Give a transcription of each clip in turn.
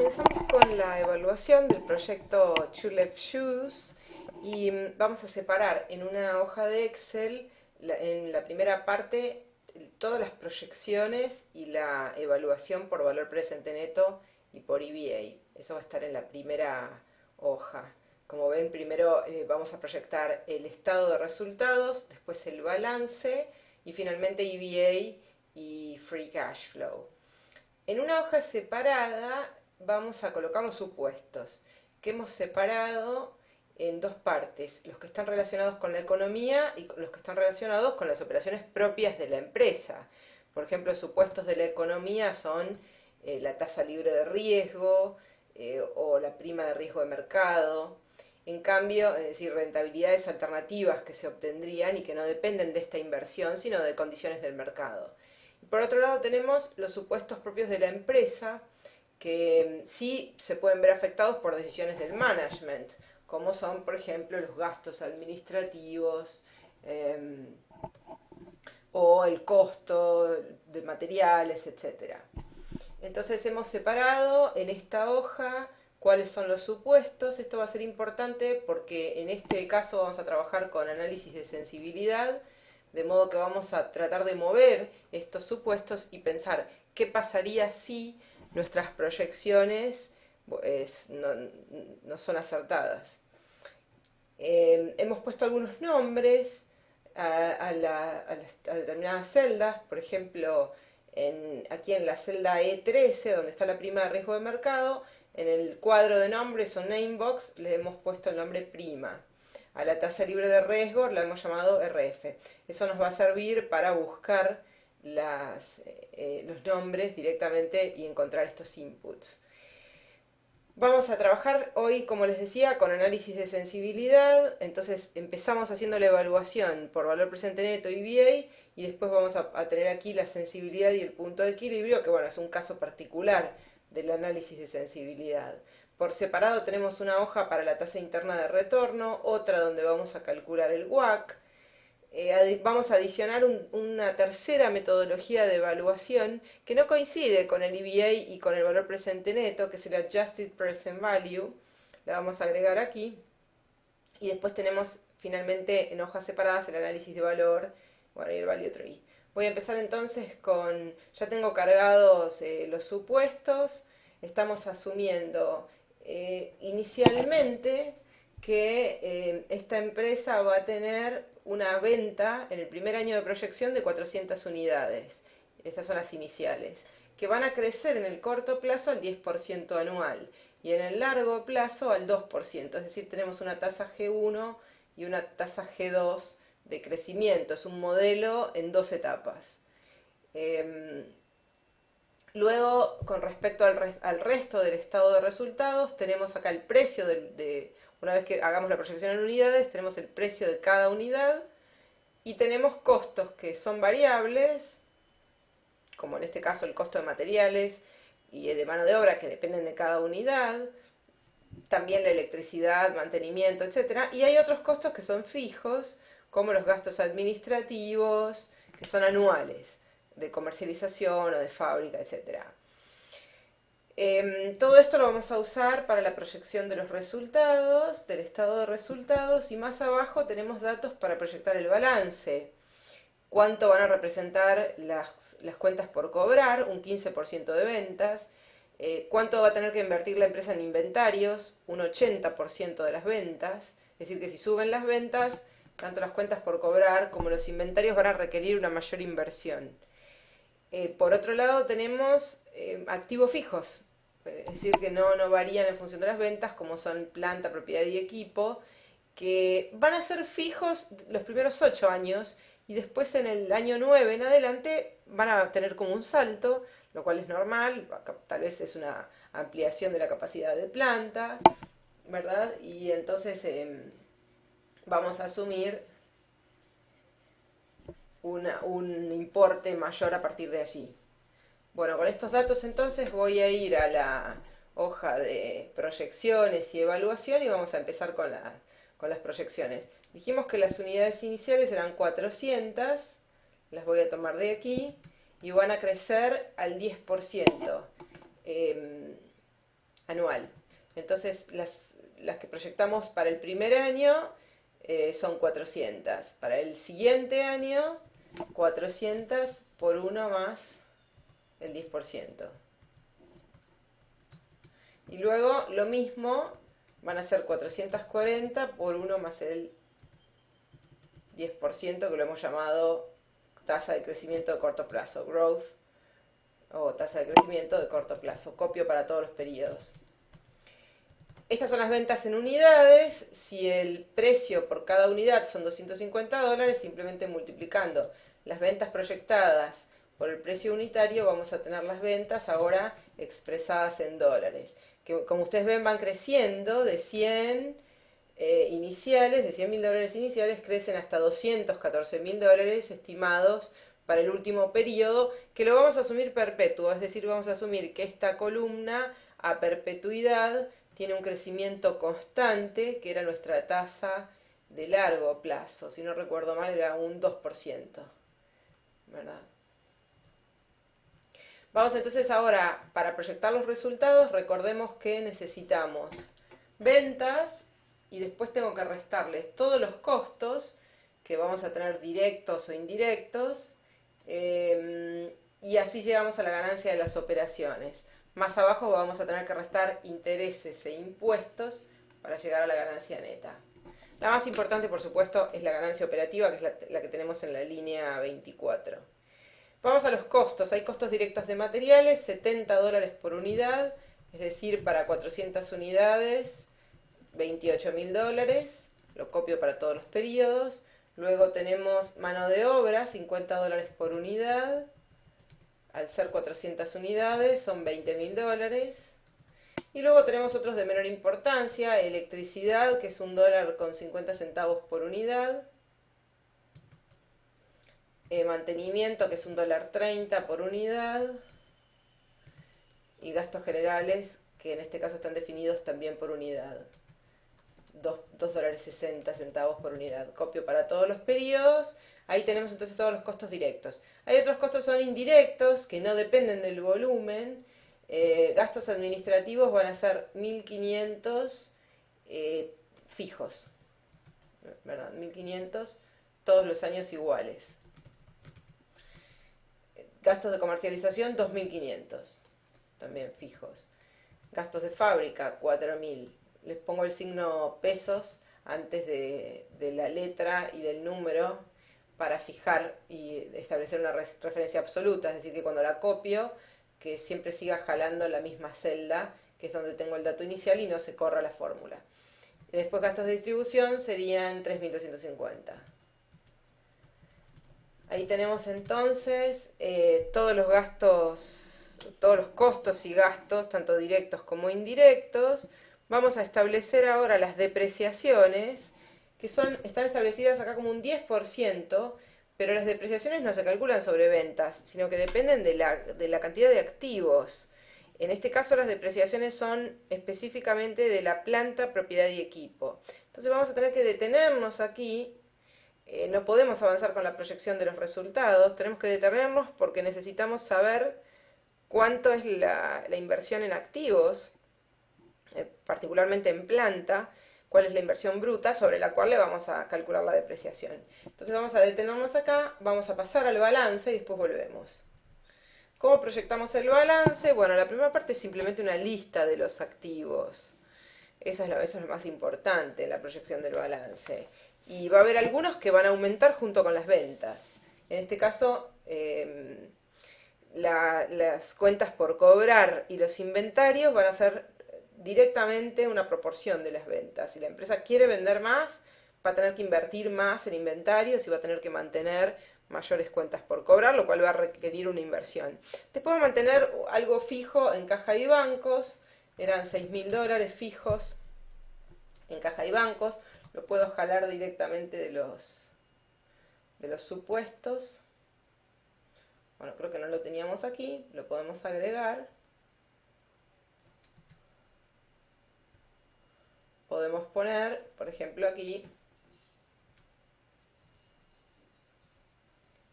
Comenzamos con la evaluación del proyecto Two Left Shoes y vamos a separar en una hoja de Excel, en la primera parte, todas las proyecciones y la evaluación por valor presente neto y por EVA. Eso va a estar en la primera hoja. Como ven, primero vamos a proyectar el estado de resultados, después el balance y finalmente EVA y Free Cash Flow. En una hoja separada vamos a colocar los supuestos que hemos separado en dos partes, los que están relacionados con la economía y los que están relacionados con las operaciones propias de la empresa. Por ejemplo, supuestos de la economía son la tasa libre de riesgo o la prima de riesgo de mercado. En cambio, es decir, rentabilidades alternativas que se obtendrían y que no dependen de esta inversión, sino de condiciones del mercado. Por otro lado tenemos los supuestos propios de la empresa que sí se pueden ver afectados por decisiones del management, como son, por ejemplo, los gastos administrativos o el costo de materiales, etcétera. Entonces hemos separado en esta hoja cuáles son los supuestos. Esto va a ser importante porque en este caso vamos a trabajar con análisis de sensibilidad, de modo que vamos a tratar de mover estos supuestos y pensar qué pasaría si nuestras proyecciones no son acertadas. Hemos puesto algunos nombres a determinadas celdas, por ejemplo, aquí en la celda E13, donde está la prima de riesgo de mercado, en el cuadro de nombres o namebox le hemos puesto el nombre prima. A la tasa libre de riesgo la hemos llamado RF. Eso nos va a servir para buscar los nombres directamente y encontrar estos inputs. Vamos a trabajar hoy, como les decía, con análisis de sensibilidad. Entonces empezamos haciendo la evaluación por valor presente neto y VA y después vamos a tener aquí la sensibilidad y el punto de equilibrio, que bueno, es un caso particular del análisis de sensibilidad. Por separado tenemos una hoja para la tasa interna de retorno, otra donde vamos a calcular el WACC. Vamos a adicionar una tercera metodología de evaluación que no coincide con el EVA y con el valor presente neto, que es el Adjusted Present Value. La vamos a agregar aquí. Y después tenemos finalmente en hojas separadas el análisis de valor, bueno, y el Value Tree. Voy a empezar entonces con, ya tengo cargados los supuestos. Estamos asumiendo inicialmente que esta empresa va a tener una venta en el primer año de proyección de 400 unidades. Estas son las iniciales, que van a crecer en el corto plazo al 10% anual y en el largo plazo al 2%. Es decir, tenemos una tasa G1 y una tasa G2 de crecimiento. Es un modelo en dos etapas. Luego, con respecto al resto del estado de resultados, tenemos acá el precio una vez que hagamos la proyección en unidades, tenemos el precio de cada unidad y tenemos costos que son variables, como en este caso el costo de materiales y de mano de obra que dependen de cada unidad, también la electricidad, mantenimiento, etc. Y hay otros costos que son fijos, como los gastos administrativos, que son anuales, de comercialización o de fábrica, etc. Todo esto lo vamos a usar para la proyección de los resultados, del estado de resultados, y más abajo tenemos datos para proyectar el balance. Cuánto van a representar las cuentas por cobrar, un 15% de ventas. Cuánto va a tener que invertir la empresa en inventarios, un 80% de las ventas. Es decir, que si suben las ventas, tanto las cuentas por cobrar como los inventarios van a requerir una mayor inversión. Por otro lado tenemos activos fijos, es decir, que no varían en función de las ventas, como son planta, propiedad y equipo, que van a ser fijos los primeros 8 años y después en el año 9 en adelante van a tener como un salto, lo cual es normal, tal vez es una ampliación de la capacidad de planta, ¿verdad? Y entonces vamos a asumir un importe mayor a partir de allí. Bueno, con estos datos entonces voy a ir a la hoja de proyecciones y evaluación y vamos a empezar con las proyecciones. Dijimos que las unidades iniciales eran 400, las voy a tomar de aquí y van a crecer al 10%. anual. Entonces, las que proyectamos para el primer año son 400. Para el siguiente año, 400 por 1 más el 10%. Y luego lo mismo, van a ser 440 por 1 más el 10%, que lo hemos llamado tasa de crecimiento de corto plazo, growth, o tasa de crecimiento de corto plazo, copio para todos los periodos. Estas son las ventas en unidades. Si el precio por cada unidad son $250, simplemente multiplicando las ventas proyectadas por el precio unitario, vamos a tener las ventas ahora expresadas en dólares. Que como ustedes ven van creciendo de 100 iniciales, de $100.000 iniciales, crecen hasta $214.000 estimados para el último periodo, que lo vamos a asumir perpetuo, es decir, vamos a asumir que esta columna a perpetuidad tiene un crecimiento constante, que era nuestra tasa de largo plazo. Si no recuerdo mal, era un 2%, ¿verdad? Vamos entonces ahora, para proyectar los resultados, recordemos que necesitamos ventas y después tengo que restarles todos los costos que vamos a tener directos o indirectos, y así llegamos a la ganancia de las operaciones. Más abajo vamos a tener que restar intereses e impuestos para llegar a la ganancia neta. La más importante, por supuesto, es la ganancia operativa, que es la que tenemos en la línea 24. Vamos a los costos. Hay costos directos de materiales, $70 por unidad, es decir, para 400 unidades, $28.000. Lo copio para todos los periodos. Luego tenemos mano de obra, $50 por unidad. Al ser 400 unidades son $20.000. Y luego tenemos otros de menor importancia, electricidad, que es $1.50 por unidad. Mantenimiento, que es $1.30 por unidad. Y gastos generales, que en este caso están definidos también por unidad. $2.60 por unidad. Copio para todos los periodos. Ahí tenemos entonces todos los costos directos. Hay otros costos que son indirectos, que no dependen del volumen. Gastos administrativos van a ser 1.500 fijos, ¿verdad? 1.500 todos los años iguales. Gastos de comercialización, 2.500, también fijos. Gastos de fábrica, 4.000. Les pongo el signo pesos antes de la letra y del número para fijar y establecer una referencia absoluta, es decir, que cuando la copio, que siempre siga jalando la misma celda, que es donde tengo el dato inicial, y no se corra la fórmula. Después gastos de distribución serían 3.250. Ahí tenemos entonces todos los gastos, todos los costos y gastos, tanto directos como indirectos. Vamos a establecer ahora las depreciaciones, que están establecidas acá como un 10%, pero las depreciaciones no se calculan sobre ventas, sino que dependen de la cantidad de activos. En este caso las depreciaciones son específicamente de la planta, propiedad y equipo. Entonces vamos a tener que detenernos aquí. No podemos avanzar con la proyección de los resultados, tenemos que detenernos porque necesitamos saber cuánto es la inversión en activos, particularmente en planta, cuál es la inversión bruta sobre la cual le vamos a calcular la depreciación. Entonces vamos a detenernos acá, vamos a pasar al balance y después volvemos. ¿Cómo proyectamos el balance? Bueno, la primera parte es simplemente una lista de los activos. Eso es lo más importante en la proyección del balance. Y va a haber algunos que van a aumentar junto con las ventas. En este caso, las cuentas por cobrar y los inventarios van a ser directamente una proporción de las ventas. Si la empresa quiere vender más, va a tener que invertir más en inventarios y va a tener que mantener mayores cuentas por cobrar, lo cual va a requerir una inversión. Después va a mantener algo fijo en caja y bancos, eran $6.000 fijos en caja y bancos. Lo puedo jalar directamente de los supuestos. Bueno, creo que no lo teníamos aquí, lo podemos agregar. Podemos poner, por ejemplo, aquí,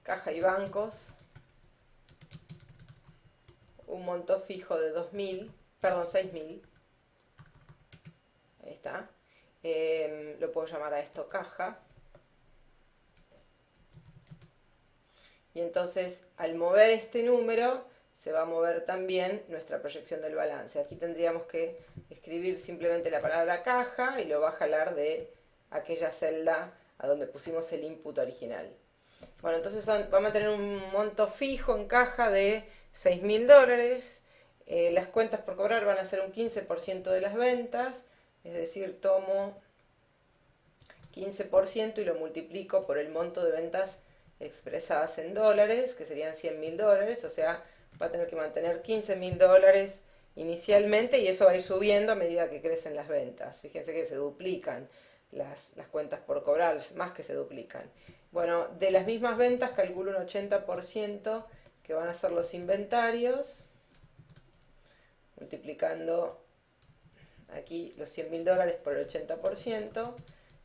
caja y bancos, un monto fijo de 6.000. Ahí está. Lo puedo llamar a esto caja. Y entonces, al mover este número, se va a mover también nuestra proyección del balance. Aquí tendríamos que escribir simplemente la palabra caja y lo va a jalar de aquella celda a donde pusimos el input original. Bueno, entonces vamos a tener un monto fijo en caja de $6.000. Las cuentas por cobrar van a ser un 15% de las ventas, es decir, tomo 15% y lo multiplico por el monto de ventas expresadas en dólares, que serían $100.000, o sea, va a tener que mantener $15.000 inicialmente y eso va a ir subiendo a medida que crecen las ventas. Fíjense que se duplican las cuentas por cobrar, más que se duplican. Bueno, de las mismas ventas calculo un 80% que van a ser los inventarios, multiplicando aquí los $100.000 por el 80%,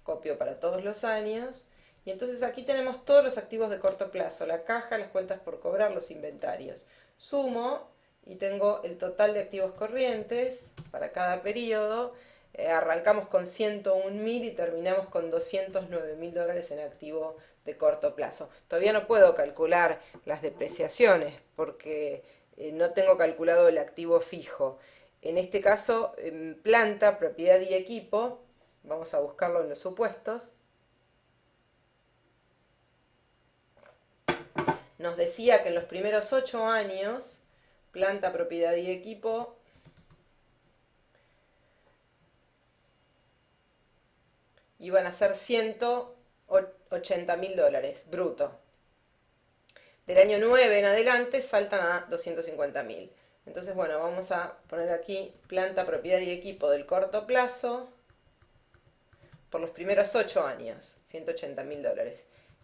copio para todos los años. Y entonces aquí tenemos todos los activos de corto plazo, la caja, las cuentas por cobrar, los inventarios. Sumo y tengo el total de activos corrientes para cada periodo. Arrancamos con 101.000 y terminamos con $209.000 en activo de corto plazo. Todavía no puedo calcular las depreciaciones porque no tengo calculado el activo fijo. En este caso, planta, propiedad y equipo, vamos a buscarlo en los supuestos. Nos decía que en los primeros 8 años, planta, propiedad y equipo iban a ser $180.000 bruto. Del año 9 en adelante saltan a 250.000. Entonces, bueno, vamos a poner aquí planta, propiedad y equipo del corto plazo por los primeros 8 años, $180.000.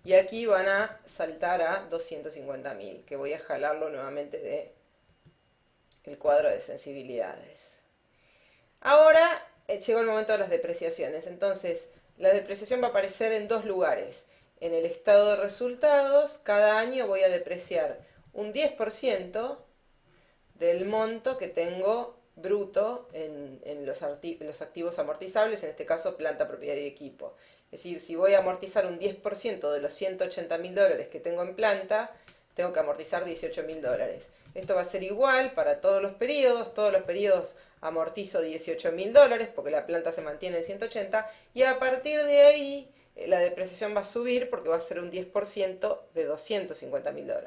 Y aquí van a saltar a 250.000, que voy a jalarlo nuevamente de el cuadro de sensibilidades. Ahora llegó el momento de las depreciaciones. Entonces, la depreciación va a aparecer en dos lugares. En el estado de resultados, cada año voy a depreciar un 10% del monto que tengo bruto en los activos amortizables, en este caso planta, propiedad y equipo. Es decir, si voy a amortizar un 10% de los $180.000 que tengo en planta, tengo que amortizar $18.000. Esto va a ser igual para todos los periodos amortizo $18.000 porque la planta se mantiene en 180 y a partir de ahí la depreciación va a subir porque va a ser un 10% de $250.000.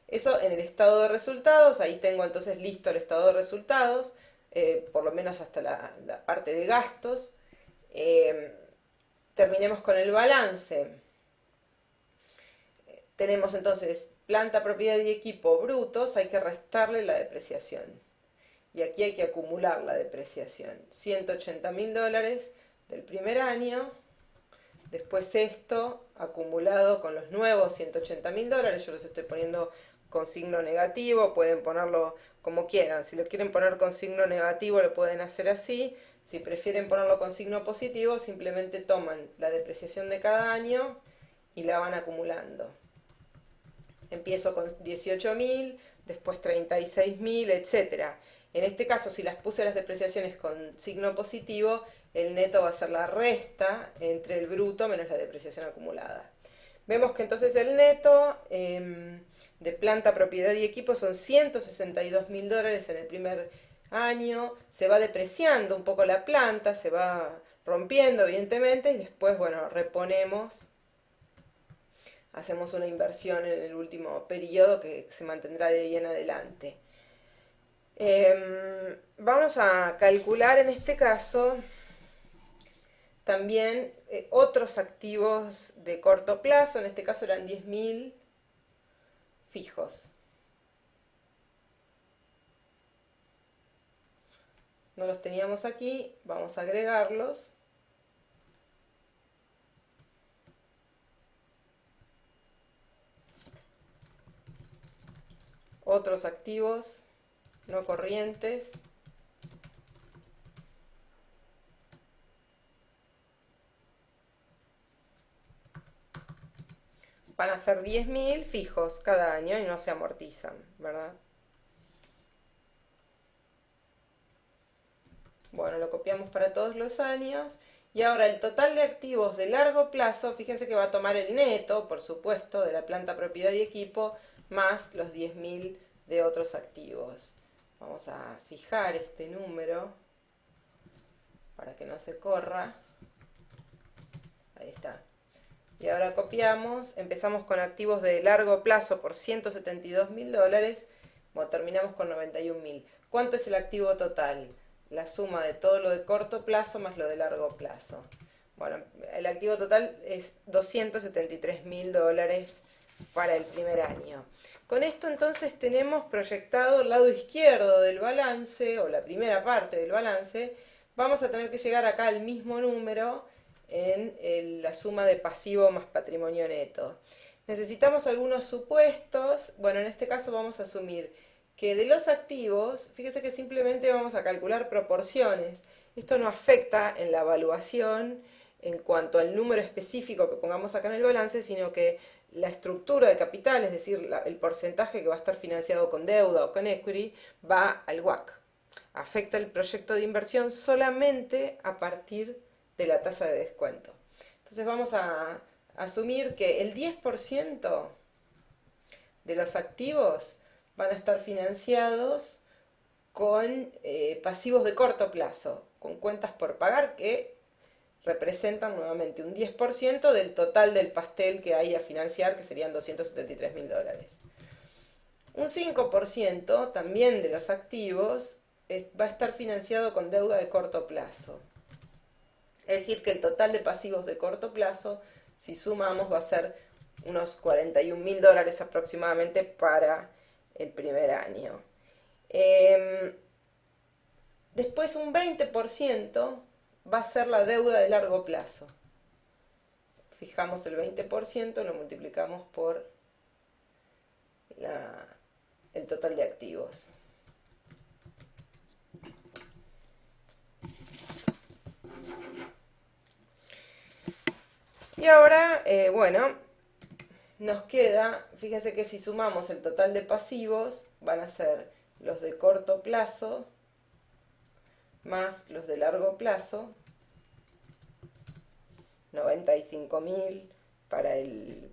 Eso en el estado de resultados, ahí tengo entonces listo el estado de resultados, por lo menos hasta la parte de gastos. Terminemos con el balance. Tenemos entonces planta, propiedad y equipo brutos, hay que restarle la depreciación. Y aquí hay que acumular la depreciación. $180.000 del primer año. Después esto acumulado con los nuevos $180.000. Yo los estoy poniendo con signo negativo. Pueden ponerlo como quieran. Si lo quieren poner con signo negativo lo pueden hacer así. Si prefieren ponerlo con signo positivo, simplemente toman la depreciación de cada año y la van acumulando. Empiezo con 18.000, después 36.000, etc. En este caso, si las puse las depreciaciones con signo positivo, el neto va a ser la resta entre el bruto menos la depreciación acumulada. Vemos que entonces el neto de planta, propiedad y equipo son $162.000 en el primer año. Se va depreciando un poco la planta, se va rompiendo evidentemente y después, bueno, reponemos. Hacemos una inversión en el último periodo que se mantendrá de ahí en adelante. Vamos a calcular en este caso también otros activos de corto plazo. En este caso eran 10.000 fijos. No los teníamos aquí, vamos a agregarlos. Otros activos no corrientes. Van a ser 10.000 fijos cada año y no se amortizan, ¿verdad? Bueno, lo copiamos para todos los años. Y ahora el total de activos de largo plazo, fíjense que va a tomar el neto, por supuesto, de la planta, propiedad y equipo, más los 10.000 de otros activos. Vamos a fijar este número para que no se corra. Ahí está. Y ahora copiamos, empezamos con activos de largo plazo por $172.000, bueno, terminamos con 91.000. ¿Cuánto es el activo total? La suma de todo lo de corto plazo más lo de largo plazo. Bueno, el activo total es $273.000 para el primer año. Con esto entonces tenemos proyectado el lado izquierdo del balance, o la primera parte del balance. Vamos a tener que llegar acá al mismo número en la suma de pasivo más patrimonio neto. Necesitamos algunos supuestos. Bueno, en este caso vamos a asumir que de los activos, fíjese que simplemente vamos a calcular proporciones. Esto no afecta en la evaluación en cuanto al número específico que pongamos acá en el balance, sino que la estructura de capital, es decir, el porcentaje que va a estar financiado con deuda o con equity, va al WACC. Afecta el proyecto de inversión solamente a partir de la tasa de descuento. Entonces vamos a asumir que el 10% de los activos van a estar financiados con pasivos de corto plazo, con cuentas por pagar que representan nuevamente un 10% del total del pastel que hay a financiar, que serían $273.000. Un 5% también de los activos va a estar financiado con deuda de corto plazo. Es decir, que el total de pasivos de corto plazo, si sumamos, va a ser unos $41.000 aproximadamente para el primer año. Después un 20% va a ser la deuda de largo plazo. Fijamos el 20%, lo multiplicamos por el total de activos. Y ahora, bueno, nos queda, fíjense que si sumamos el total de pasivos, van a ser los de corto plazo más los de largo plazo, 95.000 para el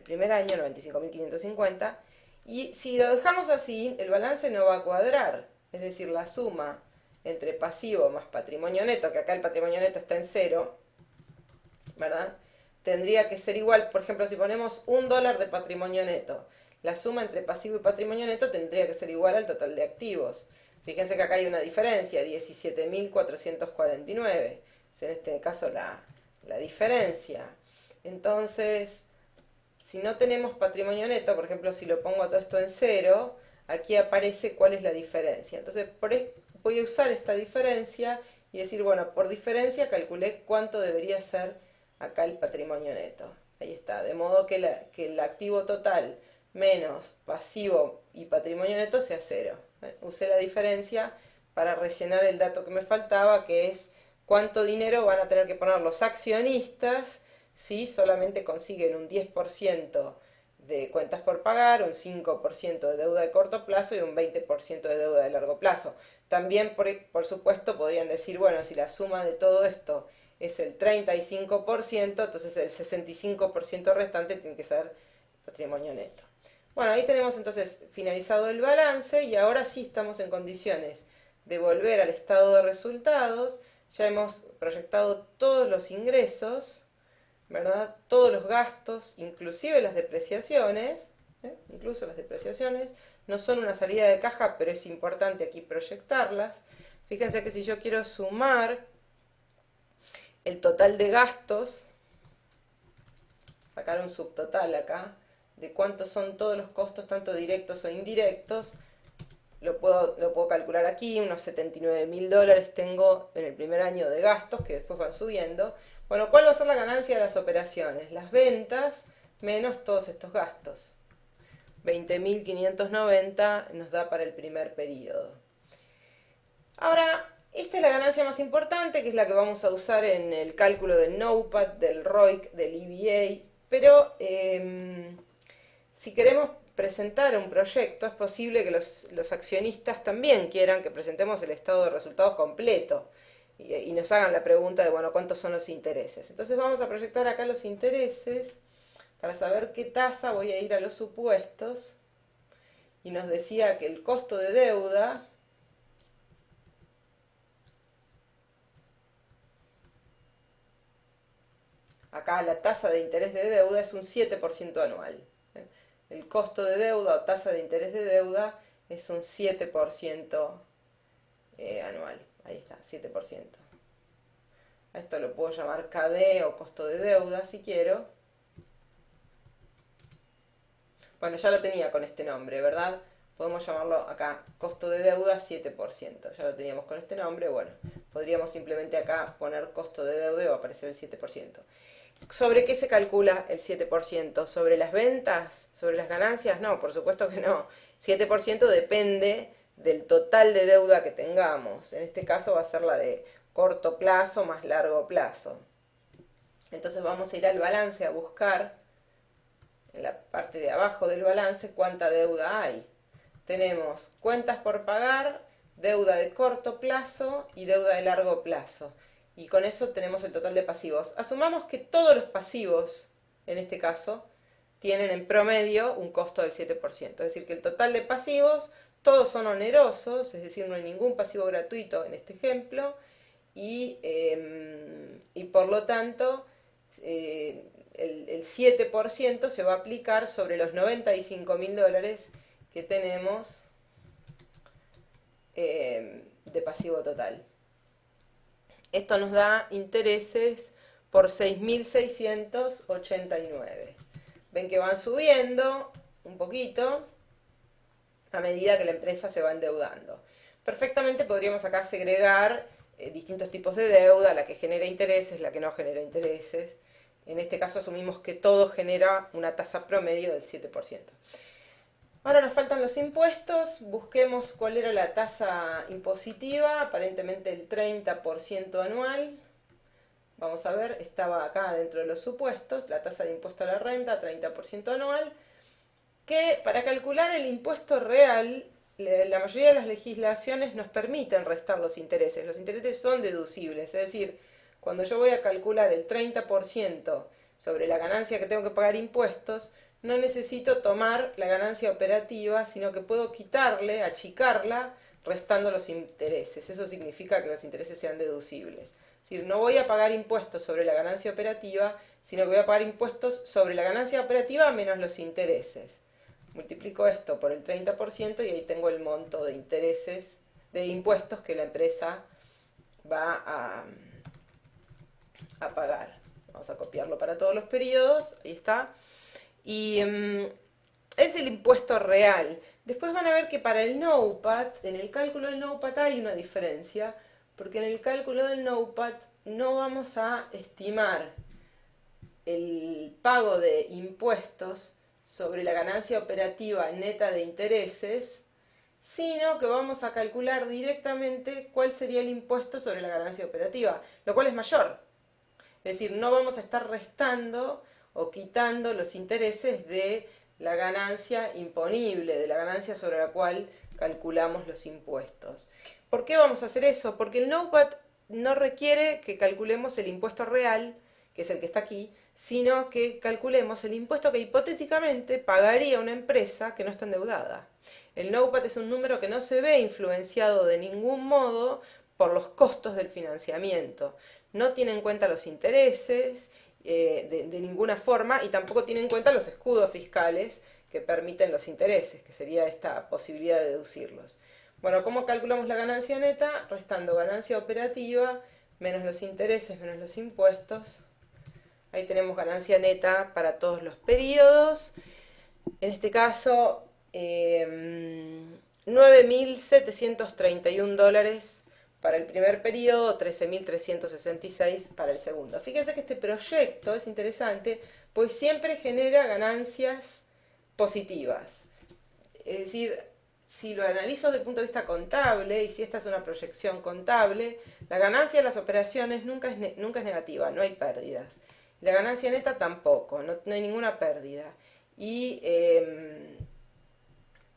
primer año, 95.550, y si lo dejamos así, el balance no va a cuadrar, es decir, la suma entre pasivo más patrimonio neto, que acá el patrimonio neto está en 0, ¿verdad? Tendría que ser igual, por ejemplo, si ponemos $1 de patrimonio neto, la suma entre pasivo y patrimonio neto tendría que ser igual al total de activos. Fíjense que acá hay una diferencia, 17.449, es en este caso la diferencia. Entonces, si no tenemos patrimonio neto, por ejemplo, si lo pongo todo esto en 0, aquí aparece cuál es la diferencia. Entonces, voy a usar esta diferencia y decir, bueno, por diferencia calculé cuánto debería ser acá el patrimonio neto. Ahí está, de modo que el activo total menos pasivo y patrimonio neto sea 0. Usé la diferencia para rellenar el dato que me faltaba, que es cuánto dinero van a tener que poner los accionistas si solamente consiguen un 10% de cuentas por pagar, un 5% de deuda de corto plazo y un 20% de deuda de largo plazo. También, por supuesto, podrían decir, bueno, si la suma de todo esto es el 35%, entonces el 65% restante tiene que ser patrimonio neto. Bueno, ahí tenemos entonces finalizado el balance y ahora sí estamos en condiciones de volver al estado de resultados. Ya hemos proyectado todos los ingresos, ¿verdad? Todos los gastos, inclusive las depreciaciones, incluso las depreciaciones. No son una salida de caja, pero es importante aquí proyectarlas. Fíjense que si yo quiero sumar el total de gastos, sacar un subtotal acá, de cuántos son todos los costos, tanto directos o indirectos, lo puedo calcular aquí, unos $79.000 tengo en el primer año de gastos, que después van subiendo. Bueno, ¿cuál va a ser la ganancia de las operaciones? Las ventas menos todos estos gastos. 20.590 nos da para el primer periodo. Ahora, esta es la ganancia más importante, que es la que vamos a usar en el cálculo del NOPAT, del ROIC, del EVA, pero si queremos presentar un proyecto, es posible que los accionistas también quieran que presentemos el estado de resultados completo y nos hagan la pregunta de, bueno, ¿cuántos son los intereses? Entonces vamos a proyectar acá los intereses para saber qué tasa. Voy a ir a los supuestos y nos decía que el costo de deuda acá la tasa de interés de deuda es un 7% anual. El costo de deuda o tasa de interés de deuda es un 7% anual. Ahí está, 7%. A esto lo puedo llamar KD o costo de deuda si quiero. Bueno, ya lo tenía con este nombre, ¿verdad? Podemos llamarlo acá costo de deuda 7%. Ya lo teníamos con este nombre. Bueno, podríamos simplemente acá poner costo de deuda y va a aparecer el 7%. ¿Sobre qué se calcula el 7%? ¿Sobre las ventas? ¿Sobre las ganancias? No, por supuesto que no. 7% depende del total de deuda que tengamos. En este caso va a ser la de corto plazo más largo plazo. Entonces vamos a ir al balance a buscar en la parte de abajo del balance cuánta deuda hay. Tenemos cuentas por pagar, deuda de corto plazo y deuda de largo plazo. Y con eso tenemos el total de pasivos. Asumamos que todos los pasivos, en este caso, tienen en promedio un costo del 7%. Es decir, que el total de pasivos, todos son onerosos, es decir, no hay ningún pasivo gratuito en este ejemplo. Y por lo tanto, el 7% se va a aplicar sobre los $95.000 que tenemos de pasivo total. Esto nos da intereses por 6.689. Ven que van subiendo un poquito a medida que la empresa se va endeudando. Perfectamente podríamos acá segregar distintos tipos de deuda, la que genera intereses, la que no genera intereses. En este caso asumimos que todo genera una tasa promedio del 7%. Ahora nos faltan los impuestos, busquemos cuál era la tasa impositiva, aparentemente el 30% anual. Vamos a ver, estaba acá dentro de los supuestos, la tasa de impuesto a la renta, 30% anual, que para calcular el impuesto real, la mayoría de las legislaciones nos permiten restar los intereses. Los intereses son deducibles, es decir, cuando yo voy a calcular el 30% sobre la ganancia que tengo que pagar impuestos, no necesito tomar la ganancia operativa, sino que puedo quitarle, achicarla, restando los intereses. Eso significa que los intereses sean deducibles. Es decir, no voy a pagar impuestos sobre la ganancia operativa, sino que voy a pagar impuestos sobre la ganancia operativa menos los intereses. Multiplico esto por el 30% y ahí tengo el monto de intereses, de impuestos que la empresa va a pagar. Vamos a copiarlo para todos los periodos, ahí está. Y es el impuesto real. Después van a ver que para el NOPAT, en el cálculo del NOPAT hay una diferencia, porque en el cálculo del NOPAT no vamos a estimar el pago de impuestos sobre la ganancia operativa neta de intereses, sino que vamos a calcular directamente cuál sería el impuesto sobre la ganancia operativa, lo cual es mayor. Es decir, no vamos a estar restando o quitando los intereses de la ganancia imponible, de la ganancia sobre la cual calculamos los impuestos. ¿Por qué vamos a hacer eso? Porque el NOPAT no requiere que calculemos el impuesto real, que es el que está aquí, sino que calculemos el impuesto que hipotéticamente pagaría una empresa que no está endeudada. El NOPAT es un número que no se ve influenciado de ningún modo por los costos del financiamiento. No tiene en cuenta los intereses de ninguna forma y tampoco tiene en cuenta los escudos fiscales que permiten los intereses, que sería esta posibilidad de deducirlos. Bueno, ¿cómo calculamos la ganancia neta? Restando ganancia operativa menos los intereses menos los impuestos. Ahí tenemos ganancia neta para todos los periodos. En este caso, $9.731 para el primer periodo, 13.366 para el segundo. Fíjense que este proyecto es interesante, pues siempre genera ganancias positivas. Es decir, si lo analizo desde el punto de vista contable, y si esta es una proyección contable, la ganancia de las operaciones nunca es negativa, no hay pérdidas. La ganancia neta tampoco, no hay ninguna pérdida. Y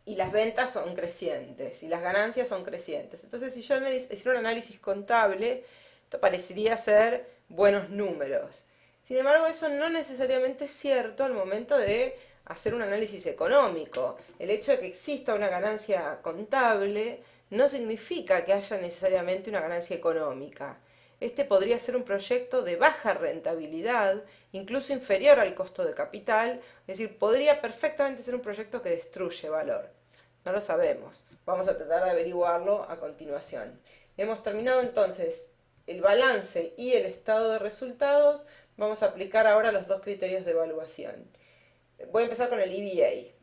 y las ventas son crecientes y las ganancias son crecientes. Entonces, si yo hiciera un análisis contable, esto parecería ser buenos números. Sin embargo, eso no necesariamente es cierto al momento de hacer un análisis económico. El hecho de que exista una ganancia contable no significa que haya necesariamente una ganancia económica. Este podría ser un proyecto de baja rentabilidad, incluso inferior al costo de capital, es decir, podría perfectamente ser un proyecto que destruye valor. No lo sabemos. Vamos a tratar de averiguarlo a continuación. Hemos terminado entonces el balance y el estado de resultados. Vamos a aplicar ahora los dos criterios de evaluación. Voy a empezar con el EVA.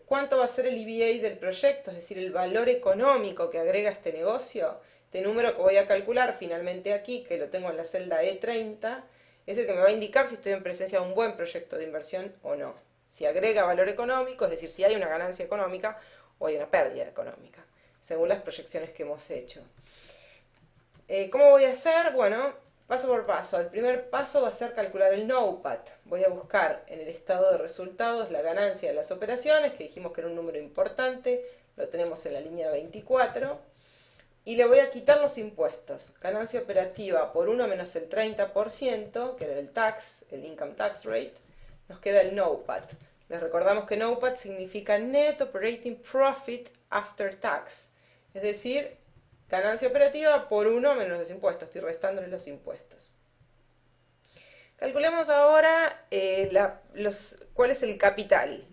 ¿Cuánto va a ser el EVA del proyecto? Es decir, el valor económico que agrega este negocio. Este número que voy a calcular finalmente aquí, que lo tengo en la celda E30, es el que me va a indicar si estoy en presencia de un buen proyecto de inversión o no. Si agrega valor económico, es decir, si hay una ganancia económica o hay una pérdida económica, según las proyecciones que hemos hecho. ¿Cómo voy a hacer? Bueno, paso por paso. El primer paso va a ser calcular el NOPAT. Voy a buscar en el estado de resultados la ganancia de las operaciones, que dijimos que era un número importante, lo tenemos en la línea 24. Y le voy a quitar los impuestos. Ganancia operativa por 1 menos el 30%, que era el tax, el income tax rate, nos queda el NOPAT. Les recordamos que NOPAT significa Net Operating Profit After Tax. Es decir, ganancia operativa por 1 menos los impuestos. Estoy restándole los impuestos. Calculemos ahora cuál es el capital.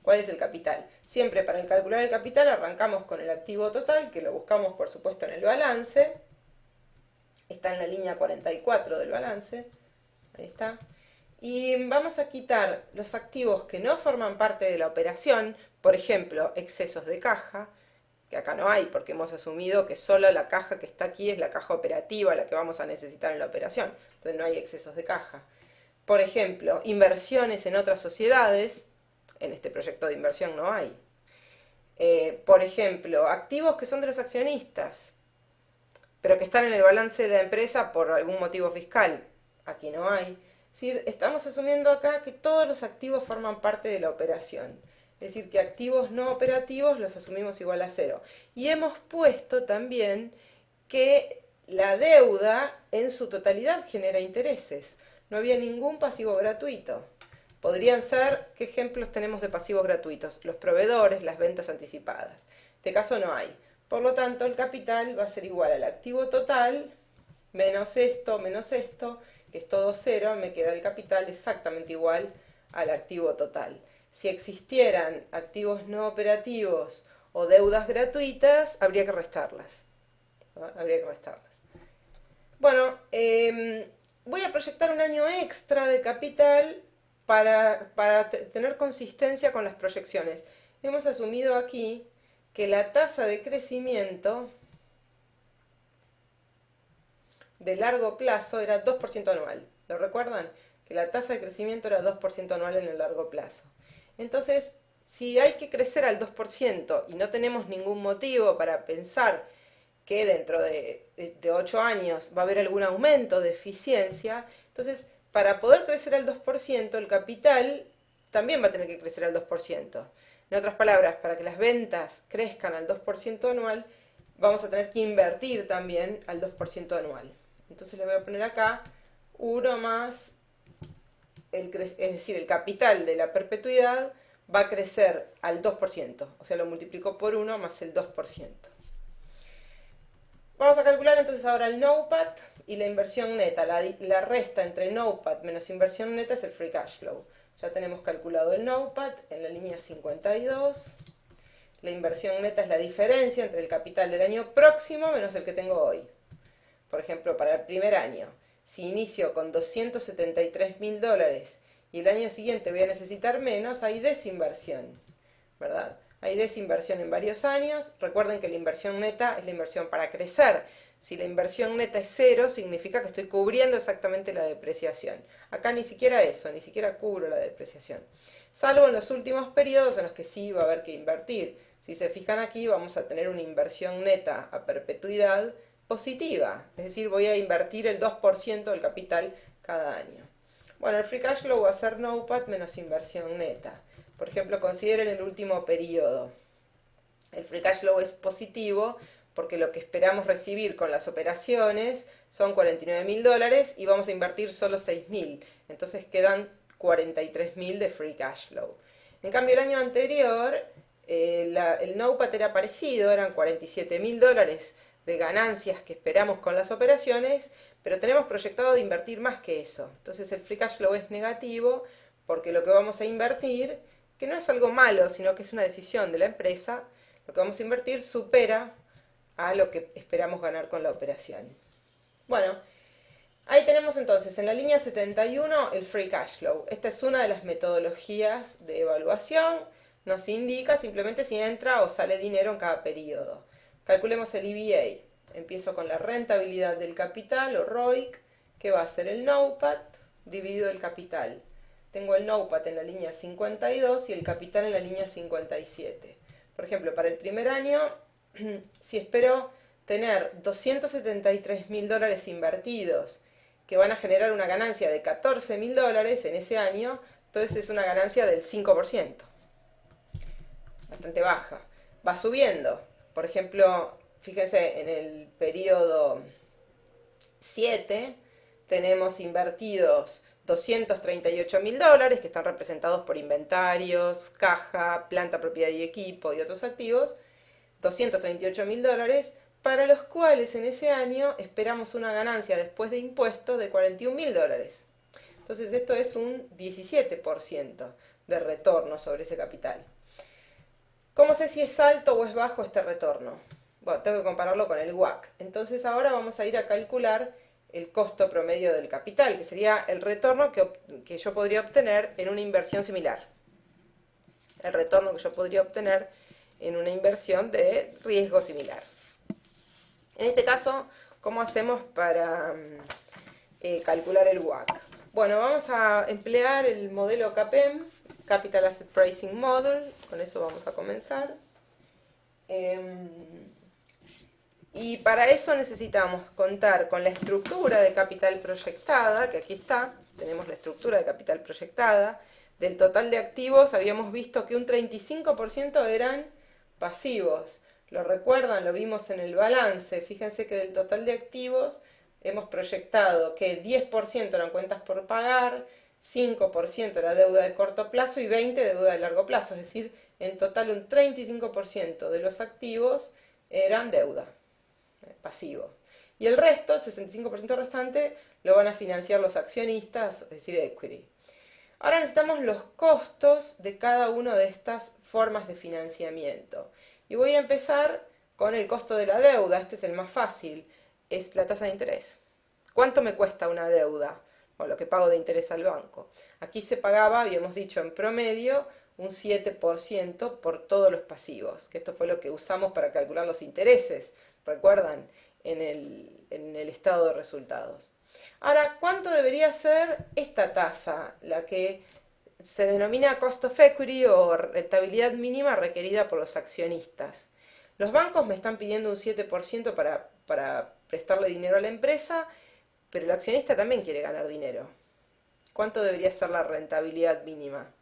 ¿Cuál es el capital? Siempre para calcular el capital arrancamos con el activo total, que lo buscamos por supuesto en el balance. Está en la línea 44 del balance. Ahí está. Y vamos a quitar los activos que no forman parte de la operación, por ejemplo, excesos de caja, que acá no hay porque hemos asumido que solo la caja que está aquí es la caja operativa, la que vamos a necesitar en la operación. Entonces no hay excesos de caja. Por ejemplo, inversiones en otras sociedades. En este proyecto de inversión no hay. Por ejemplo, activos que son de los accionistas, pero que están en el balance de la empresa por algún motivo fiscal. Aquí no hay. Es decir, estamos asumiendo acá que todos los activos forman parte de la operación. Es decir, que activos no operativos los asumimos igual a 0. Y hemos puesto también que la deuda en su totalidad genera intereses. No había ningún pasivo gratuito. Podrían ser, ¿qué ejemplos tenemos de pasivos gratuitos? Los proveedores, las ventas anticipadas. En este caso no hay. Por lo tanto, el capital va a ser igual al activo total, menos esto, que es todo 0, me queda el capital exactamente igual al activo total. Si existieran activos no operativos o deudas gratuitas, habría que restarlas. ¿No? Habría que restarlas. Bueno, voy a proyectar un año extra de capital para tener consistencia con las proyecciones. Hemos asumido aquí que la tasa de crecimiento de largo plazo era 2% anual. ¿Lo recuerdan? Que la tasa de crecimiento era 2% anual en el largo plazo. Entonces, si hay que crecer al 2% y no tenemos ningún motivo para pensar que dentro de 8 años va a haber algún aumento de eficiencia, entonces para poder crecer al 2%, el capital también va a tener que crecer al 2%. En otras palabras, para que las ventas crezcan al 2% anual, vamos a tener que invertir también al 2% anual. Entonces le voy a poner acá 1 más, es decir, el capital de la perpetuidad va a crecer al 2%. O sea, lo multiplico por 1 más el 2%. Vamos a calcular entonces ahora el NOPAT y la inversión neta. La resta entre NOPAT menos inversión neta es el free cash flow. Ya tenemos calculado el NOPAT en la línea 52. La inversión neta es la diferencia entre el capital del año próximo menos el que tengo hoy. Por ejemplo, para el primer año, si inicio con $273.000 y el año siguiente voy a necesitar menos, hay desinversión, ¿verdad? Hay desinversión en varios años. Recuerden que la inversión neta es la inversión para crecer. Si la inversión neta es 0, significa que estoy cubriendo exactamente la depreciación. Acá ni siquiera eso, ni siquiera cubro la depreciación. Salvo en los últimos periodos en los que sí va a haber que invertir. Si se fijan aquí, vamos a tener una inversión neta a perpetuidad positiva. Es decir, voy a invertir el 2% del capital cada año. Bueno, el free cash flow va a ser NOPAT menos inversión neta. Por ejemplo, consideren el último periodo. El free cash flow es positivo porque lo que esperamos recibir con las operaciones son $49.000 y vamos a invertir solo $6.000. Entonces quedan $43.000 de free cash flow. En cambio, el año anterior el NOPAT era parecido, eran $47.000 de ganancias que esperamos con las operaciones, pero tenemos proyectado de invertir más que eso. Entonces el free cash flow es negativo porque lo que vamos a invertir, que no es algo malo, sino que es una decisión de la empresa, lo que vamos a invertir supera a lo que esperamos ganar con la operación. Bueno, ahí tenemos entonces en la línea 71 el free cash flow. Esta es una de las metodologías de evaluación. Nos indica simplemente si entra o sale dinero en cada periodo. Calculemos el EVA. Empiezo con la rentabilidad del capital o ROIC, que va a ser el NOPAT dividido el capital. Tengo el NOPAT en la línea 52 y el capital en la línea 57. Por ejemplo, para el primer año, si espero tener $273.000 invertidos que van a generar una ganancia de $14.000 en ese año, entonces es una ganancia del 5%. Bastante baja. Va subiendo. Por ejemplo, fíjense, en el periodo 7 tenemos invertidos $238.000 que están representados por inventarios, caja, planta, propiedad y equipo y otros activos. $238.000 para los cuales en ese año esperamos una ganancia después de impuestos de $41.000. Entonces esto es un 17% de retorno sobre ese capital. ¿Cómo sé si es alto o es bajo este retorno? Bueno, tengo que compararlo con el WACC. Entonces ahora vamos a ir a calcular el costo promedio del capital, que sería el retorno que yo podría obtener en una inversión similar. El retorno que yo podría obtener en una inversión de riesgo similar. En este caso, ¿cómo hacemos para calcular el WACC? Bueno, vamos a emplear el modelo CAPM, Capital Asset Pricing Model, con eso vamos a comenzar. Y para eso necesitamos contar con la estructura de capital proyectada, que aquí está, tenemos la estructura de capital proyectada. Del total de activos habíamos visto que un 35% eran pasivos. ¿Lo recuerdan? Lo vimos en el balance. Fíjense que del total de activos hemos proyectado que 10% eran cuentas por pagar, 5% era deuda de corto plazo y 20% deuda de largo plazo. Es decir, en total un 35% de los activos eran deuda, pasivo. Y el resto, el 65% restante, lo van a financiar los accionistas, es decir, equity. Ahora necesitamos los costos de cada una de estas formas de financiamiento. Y voy a empezar con el costo de la deuda. Este es el más fácil. Es la tasa de interés. ¿Cuánto me cuesta una deuda? O lo que pago de interés al banco. Aquí se pagaba, habíamos dicho en promedio, un 7% por todos los pasivos. Que esto fue lo que usamos para calcular los intereses. ¿Recuerdan? En el estado de resultados. Ahora, ¿cuánto debería ser esta tasa? La que se denomina cost of equity o rentabilidad mínima requerida por los accionistas. Los bancos me están pidiendo un 7% para prestarle dinero a la empresa, pero el accionista también quiere ganar dinero. ¿Cuánto debería ser la rentabilidad mínima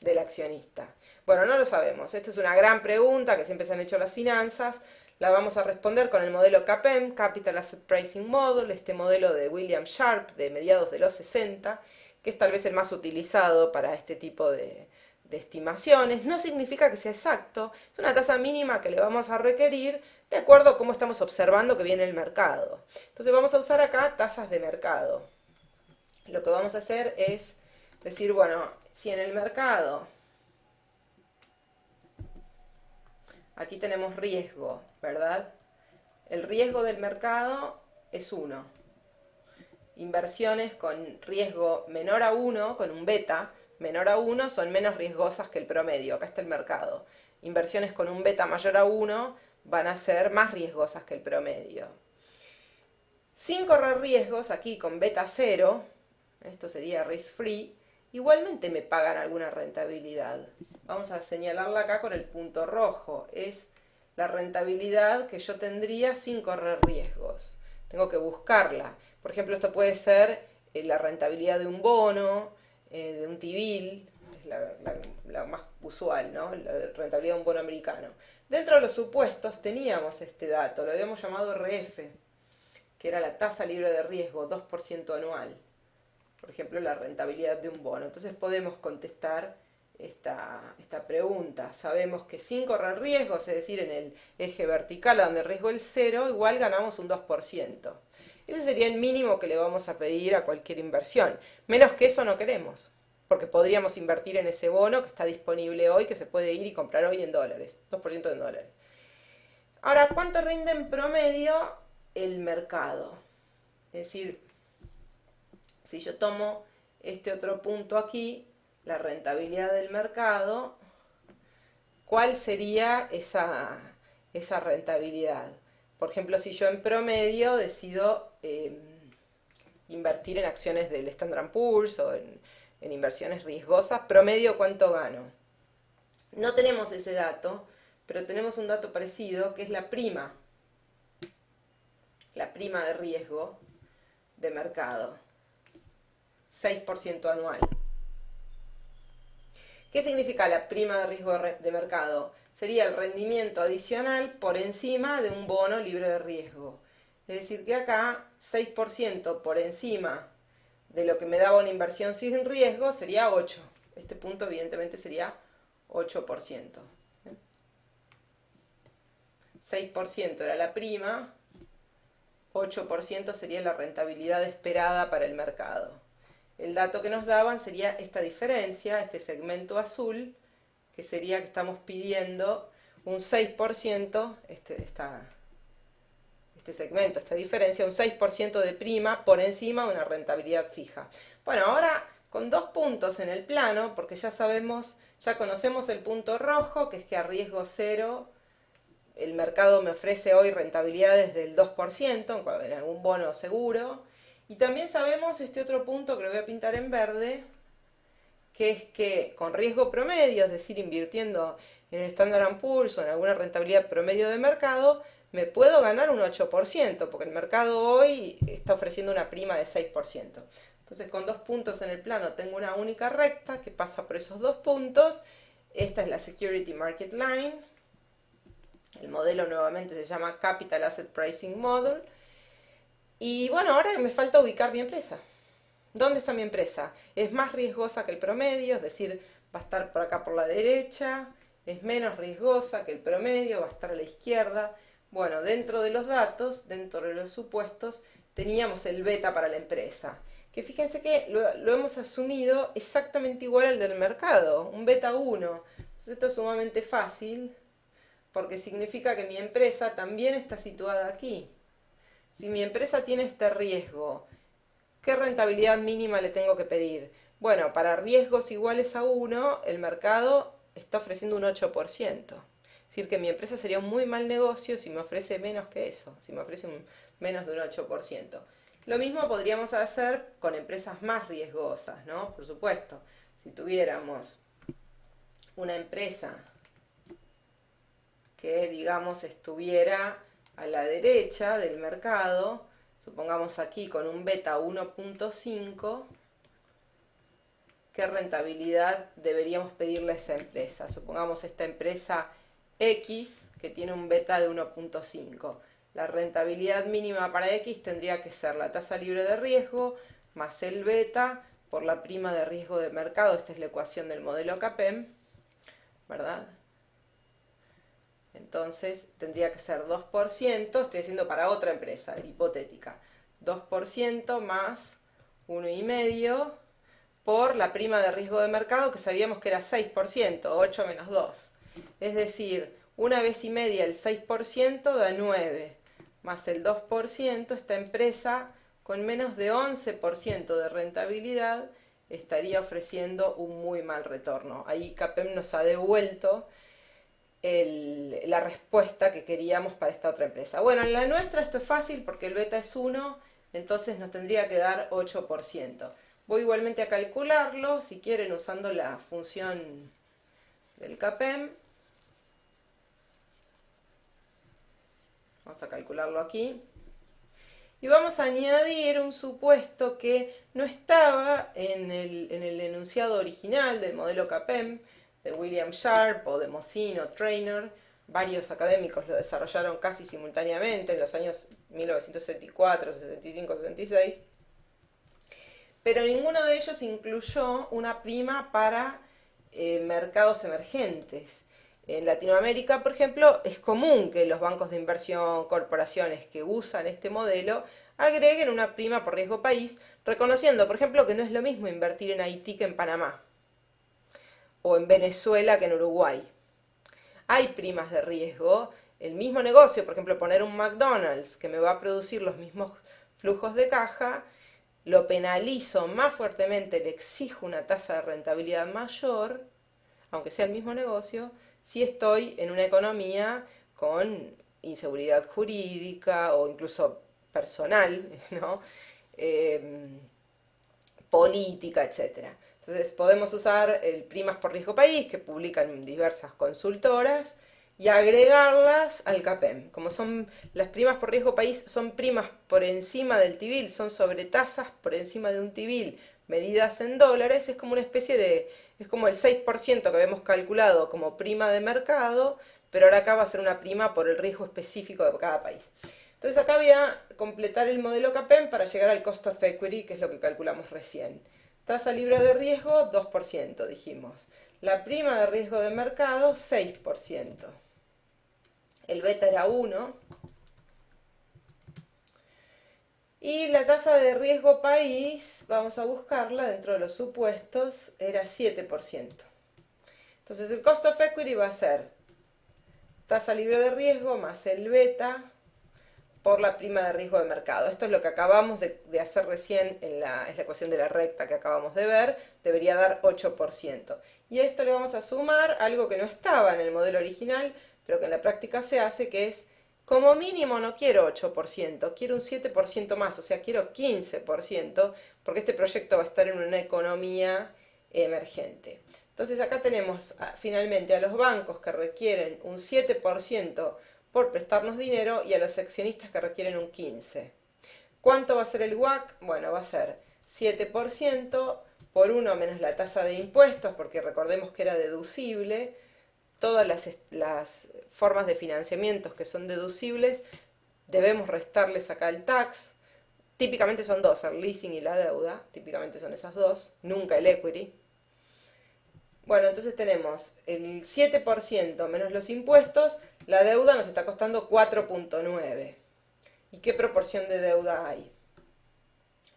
del accionista? Bueno, no lo sabemos. Esta es una gran pregunta que siempre se han hecho las finanzas. La vamos a responder con el modelo CAPM, Capital Asset Pricing Model, este modelo de William Sharpe de mediados de los 60, que es tal vez el más utilizado para este tipo de estimaciones. No significa que sea exacto, es una tasa mínima que le vamos a requerir de acuerdo a cómo estamos observando que viene el mercado. Entonces vamos a usar acá tasas de mercado. Lo que vamos a hacer es decir, bueno, si en el mercado, aquí tenemos riesgo, ¿verdad? El riesgo del mercado es 1. Inversiones con riesgo menor a 1, con un beta menor a 1, son menos riesgosas que el promedio. Acá está el mercado. Inversiones con un beta mayor a 1 van a ser más riesgosas que el promedio. Sin correr riesgos, aquí con beta 0, esto sería risk free, igualmente me pagan alguna rentabilidad. Vamos a señalarla acá con el punto rojo. Es la rentabilidad que yo tendría sin correr riesgos. Tengo que buscarla. Por ejemplo, esto puede ser la rentabilidad de un bono, de un T-bill, es la más usual, ¿no? La rentabilidad de un bono americano. Dentro de los supuestos teníamos este dato, lo habíamos llamado RF, que era la tasa libre de riesgo, 2% anual. Por ejemplo, la rentabilidad de un bono. Entonces podemos contestar esta pregunta. Sabemos que sin correr riesgos, es decir, en el eje vertical donde el riesgo es 0, igual ganamos un 2%. Ese sería el mínimo que le vamos a pedir a cualquier inversión. Menos que eso no queremos, porque podríamos invertir en ese bono que está disponible hoy, que se puede ir y comprar hoy en dólares, 2% en dólares. Ahora, ¿cuánto rinde en promedio el mercado? Es decir, si yo tomo este otro punto aquí, la rentabilidad del mercado, ¿cuál sería esa rentabilidad? Por ejemplo, si yo en promedio decido invertir en acciones del Standard & Poor's o en inversiones riesgosas, promedio, ¿cuánto gano? No tenemos ese dato, pero tenemos un dato parecido, que es la prima de riesgo de mercado, 6% anual. ¿Qué significa la prima de riesgo de mercado? Sería el rendimiento adicional por encima de un bono libre de riesgo. Es decir, que acá 6% por encima de lo que me daba una inversión sin riesgo sería 8. Este punto evidentemente sería 8%. 6% era la prima, 8% sería la rentabilidad esperada para el mercado. El dato que nos daban sería esta diferencia, este segmento azul, que sería que estamos pidiendo un 6%, este segmento, esta diferencia, un 6% de prima por encima de una rentabilidad fija. Bueno, ahora con 2 puntos en el plano, porque ya sabemos, ya conocemos el punto rojo, que es que a riesgo cero el mercado me ofrece hoy rentabilidades del 2% en algún bono seguro. Y también sabemos este otro punto que lo voy a pintar en verde, que es que con riesgo promedio, es decir, invirtiendo en el Standard & Poor's o en alguna rentabilidad promedio de mercado, me puedo ganar un 8%, porque el mercado hoy está ofreciendo una prima de 6%. Entonces, con 2 puntos en el plano tengo una única recta que pasa por esos 2 puntos. Esta es la Security Market Line. El modelo nuevamente se llama Capital Asset Pricing Model. Y bueno, ahora me falta ubicar mi empresa. ¿Dónde está mi empresa? Es más riesgosa que el promedio, es decir, va a estar por acá por la derecha. Es menos riesgosa que el promedio, va a estar a la izquierda. Bueno, dentro de los datos, dentro de los supuestos, teníamos el beta para la empresa. Que fíjense que lo hemos asumido exactamente igual al del mercado, un beta 1. Entonces esto es sumamente fácil, porque significa que mi empresa también está situada aquí. Si mi empresa tiene este riesgo, ¿qué rentabilidad mínima le tengo que pedir? Bueno, para riesgos iguales a 1, el mercado está ofreciendo un 8%. Es decir, que mi empresa sería un muy mal negocio si me ofrece menos que eso, si me ofrece menos de un 8%. Lo mismo podríamos hacer con empresas más riesgosas, ¿no? Por supuesto, si tuviéramos una empresa que, digamos, estuviera a la derecha del mercado, supongamos aquí con un beta 1.5, ¿qué rentabilidad deberíamos pedirle a esa empresa? Supongamos esta empresa X que tiene un beta de 1.5. La rentabilidad mínima para X tendría que ser la tasa libre de riesgo más el beta por la prima de riesgo de mercado. Esta es la ecuación del modelo CAPEM, ¿verdad? Entonces tendría que ser 2%, estoy haciendo para otra empresa hipotética, 2% más 1,5 por la prima de riesgo de mercado que sabíamos que era 6%, 8 menos 2. Es decir, 1,5 el 6% da 9, más el 2%, esta empresa con menos de 11% de rentabilidad estaría ofreciendo un muy mal retorno. Ahí CAPEM nos ha devuelto la respuesta que queríamos para esta otra empresa. Bueno, en la nuestra esto es fácil porque el beta es 1, entonces nos tendría que dar 8%. Voy igualmente a calcularlo, si quieren, usando la función del CAPEM. Vamos a calcularlo aquí. y vamos a añadir un supuesto que no estaba en el enunciado original del modelo CAPEM de William Sharp o de Mosin o Traynor. Varios académicos lo desarrollaron casi simultáneamente en los años 1964, 65, 66, pero ninguno de ellos incluyó una prima para mercados emergentes. En Latinoamérica, por ejemplo, es común que los bancos de inversión, corporaciones que usan este modelo, agreguen una prima por riesgo país, reconociendo, por ejemplo, que no es lo mismo invertir en Haití que en Panamá, o en Venezuela que en Uruguay. Hay primas de riesgo, el mismo negocio, por ejemplo, poner un McDonald's que me va a producir los mismos flujos de caja, lo penalizo más fuertemente, le exijo una tasa de rentabilidad mayor, aunque sea el mismo negocio, si estoy en una economía con inseguridad jurídica o incluso personal, ¿no? Política, etcétera. Entonces podemos usar el primas por riesgo país que publican diversas consultoras y agregarlas al CAPEM. Como son las primas por riesgo país, son primas por encima del TIBIL, son sobretasas por encima de un TIBIL medidas en dólares, es como una especie de, es como el 6% que habíamos calculado como prima de mercado, pero ahora acá va a ser una prima por el riesgo específico de cada país. Entonces acá voy a completar el modelo CAPEM para llegar al cost of equity, que es lo que calculamos recién. Tasa libre de riesgo, 2%, dijimos. La prima de riesgo de mercado, 6%. El beta era 1. Y la tasa de riesgo país, vamos a buscarla dentro de los supuestos, era 7%. Entonces el cost of equity va a ser tasa libre de riesgo más el beta por la prima de riesgo de mercado. Esto es lo que acabamos de hacer recién es la ecuación de la recta que acabamos de ver, debería dar 8%. Y a esto le vamos a sumar algo que no estaba en el modelo original, pero que en la práctica se hace, que es, como mínimo no quiero 8%, quiero un 7% más, o sea, quiero 15%, porque este proyecto va a estar en una economía emergente. Entonces acá tenemos finalmente a los bancos que requieren un 7% por prestarnos dinero y a los accionistas que requieren un 15%. ¿Cuánto va a ser el WACC? Bueno, va a ser 7% por 1 menos la tasa de impuestos, porque recordemos que era deducible. Todas las formas de financiamientos que son deducibles, debemos restarles acá el tax. Típicamente son dos, el leasing y la deuda. Típicamente son esas dos, nunca el equity. Bueno, entonces tenemos el 7% menos los impuestos, la deuda nos está costando 4.9. ¿Y qué proporción de deuda hay?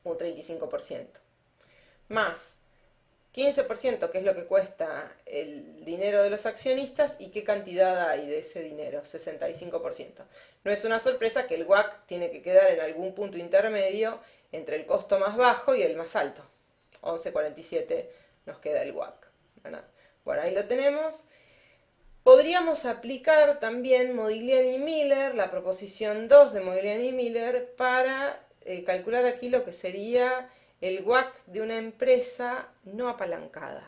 Un 35%. Más 15%, que es lo que cuesta el dinero de los accionistas, y qué cantidad hay de ese dinero, 65%. No es una sorpresa que el WACC tiene que quedar en algún punto intermedio entre el costo más bajo y el más alto. 11,47 nos queda el WACC. ¿Verdad? Bueno, ahí lo tenemos. Podríamos aplicar también Modigliani-Miller, la proposición 2 de Modigliani-Miller, para calcular aquí lo que sería el WACC de una empresa no apalancada.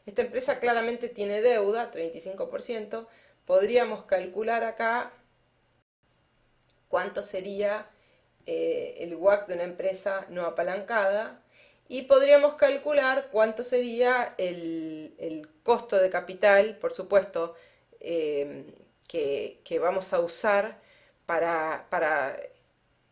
Esta empresa claramente tiene deuda, 35%. Podríamos calcular acá cuánto sería el WACC de una empresa no apalancada. Y podríamos calcular cuánto sería el costo de capital, por supuesto, que vamos a usar para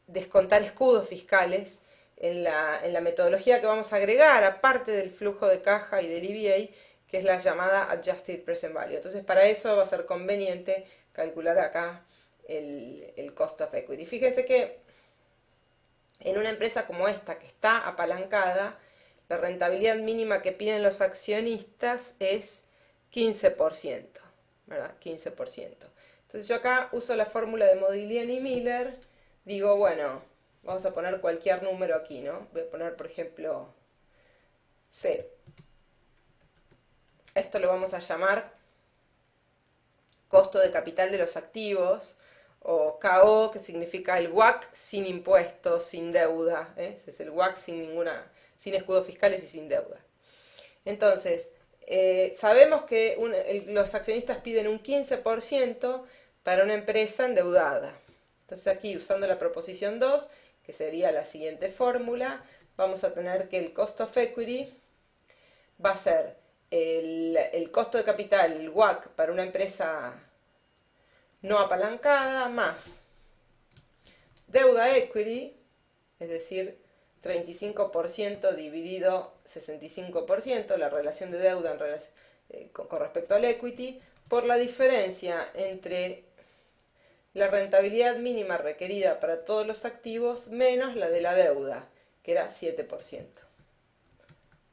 descontar escudos fiscales en la metodología que vamos a agregar, aparte del flujo de caja y del EVA, que es la llamada Adjusted Present Value. Entonces, para eso va a ser conveniente calcular acá el cost of equity. Fíjense que en una empresa como esta, que está apalancada, la rentabilidad mínima que piden los accionistas es 15%, ¿verdad? 15%. Entonces yo acá uso la fórmula de Modigliani-Miller, digo, bueno, vamos a poner cualquier número aquí, ¿no? Voy a poner, por ejemplo, 0. Esto lo vamos a llamar costo de capital de los activos, o KO, que significa el WACC sin impuestos, sin deuda. Ese es el WACC sin escudos fiscales y sin deuda. Entonces, sabemos que los accionistas piden un 15% para una empresa endeudada. Entonces aquí, usando la proposición 2, que sería la siguiente fórmula, vamos a tener que el cost of equity va a ser el costo de capital, el WACC, para una empresa no apalancada, más deuda equity, es decir, 35% dividido 65%, la relación de deuda con respecto al equity, por la diferencia entre la rentabilidad mínima requerida para todos los activos menos la de la deuda, que era 7%.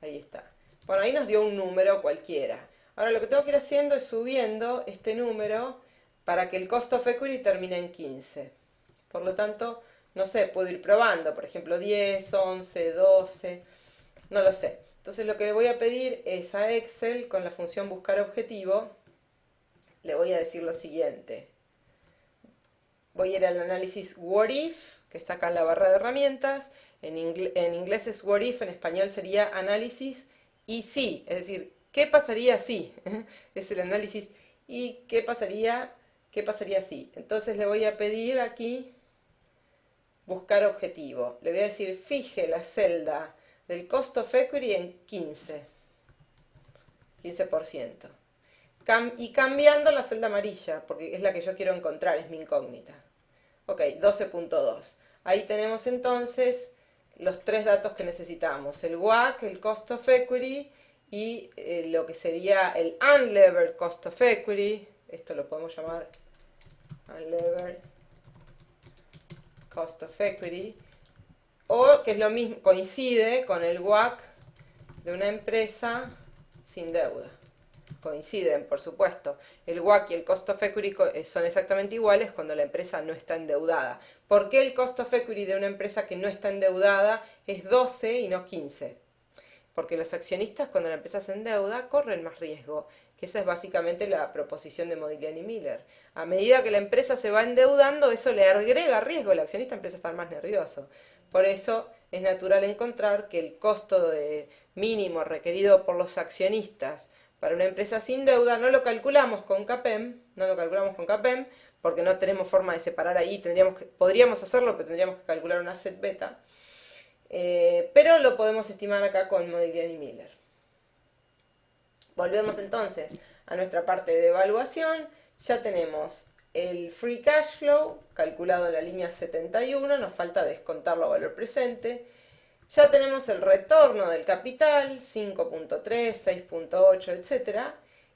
Ahí está. Bueno, ahí nos dio un número cualquiera. Ahora lo que tengo que ir haciendo es subiendo este número para que el cost of equity termine en 15. Por lo tanto, no sé, puedo ir probando, por ejemplo, 10, 11, 12, no lo sé. Entonces lo que le voy a pedir es a Excel, con la función buscar objetivo, le voy a decir lo siguiente. Voy a ir al análisis what if, que está acá en la barra de herramientas. En inglés es what if, en español sería análisis y si, es decir, ¿qué pasaría si? Es el análisis y ¿qué pasaría si? Entonces le voy a pedir aquí buscar objetivo. Le voy a decir fije la celda del cost of equity en 15%. Y cambiando la celda amarilla, porque es la que yo quiero encontrar, es mi incógnita. Ok, 12.2. Ahí tenemos entonces los tres datos que necesitamos. El WACC, el cost of equity y lo que sería el unlevered cost of equity. Esto lo podemos llamar unlevered cost of equity. O que es lo mismo, coincide con el WACC de una empresa sin deuda. Coinciden, por supuesto. El WACC y el cost of equity son exactamente iguales cuando la empresa no está endeudada. ¿Por qué el cost of equity de una empresa que no está endeudada es 12 y no 15? Porque los accionistas, cuando la empresa se endeuda, corren más riesgo. Que esa es básicamente la proposición de Modigliani Miller. A medida que la empresa se va endeudando, eso le agrega riesgo. El accionista empieza a estar más nervioso. Por eso es natural encontrar que el costo mínimo requerido por los accionistas para una empresa sin deuda no lo calculamos con CAPEM, porque no tenemos forma de separar ahí, podríamos hacerlo, pero tendríamos que calcular un asset beta, pero lo podemos estimar acá con Modigliani Miller. Volvemos entonces a nuestra parte de evaluación. Ya tenemos el free cash flow calculado en la línea 71, nos falta descontarlo a valor presente. Ya tenemos el retorno del capital, 5.3, 6.8, etc.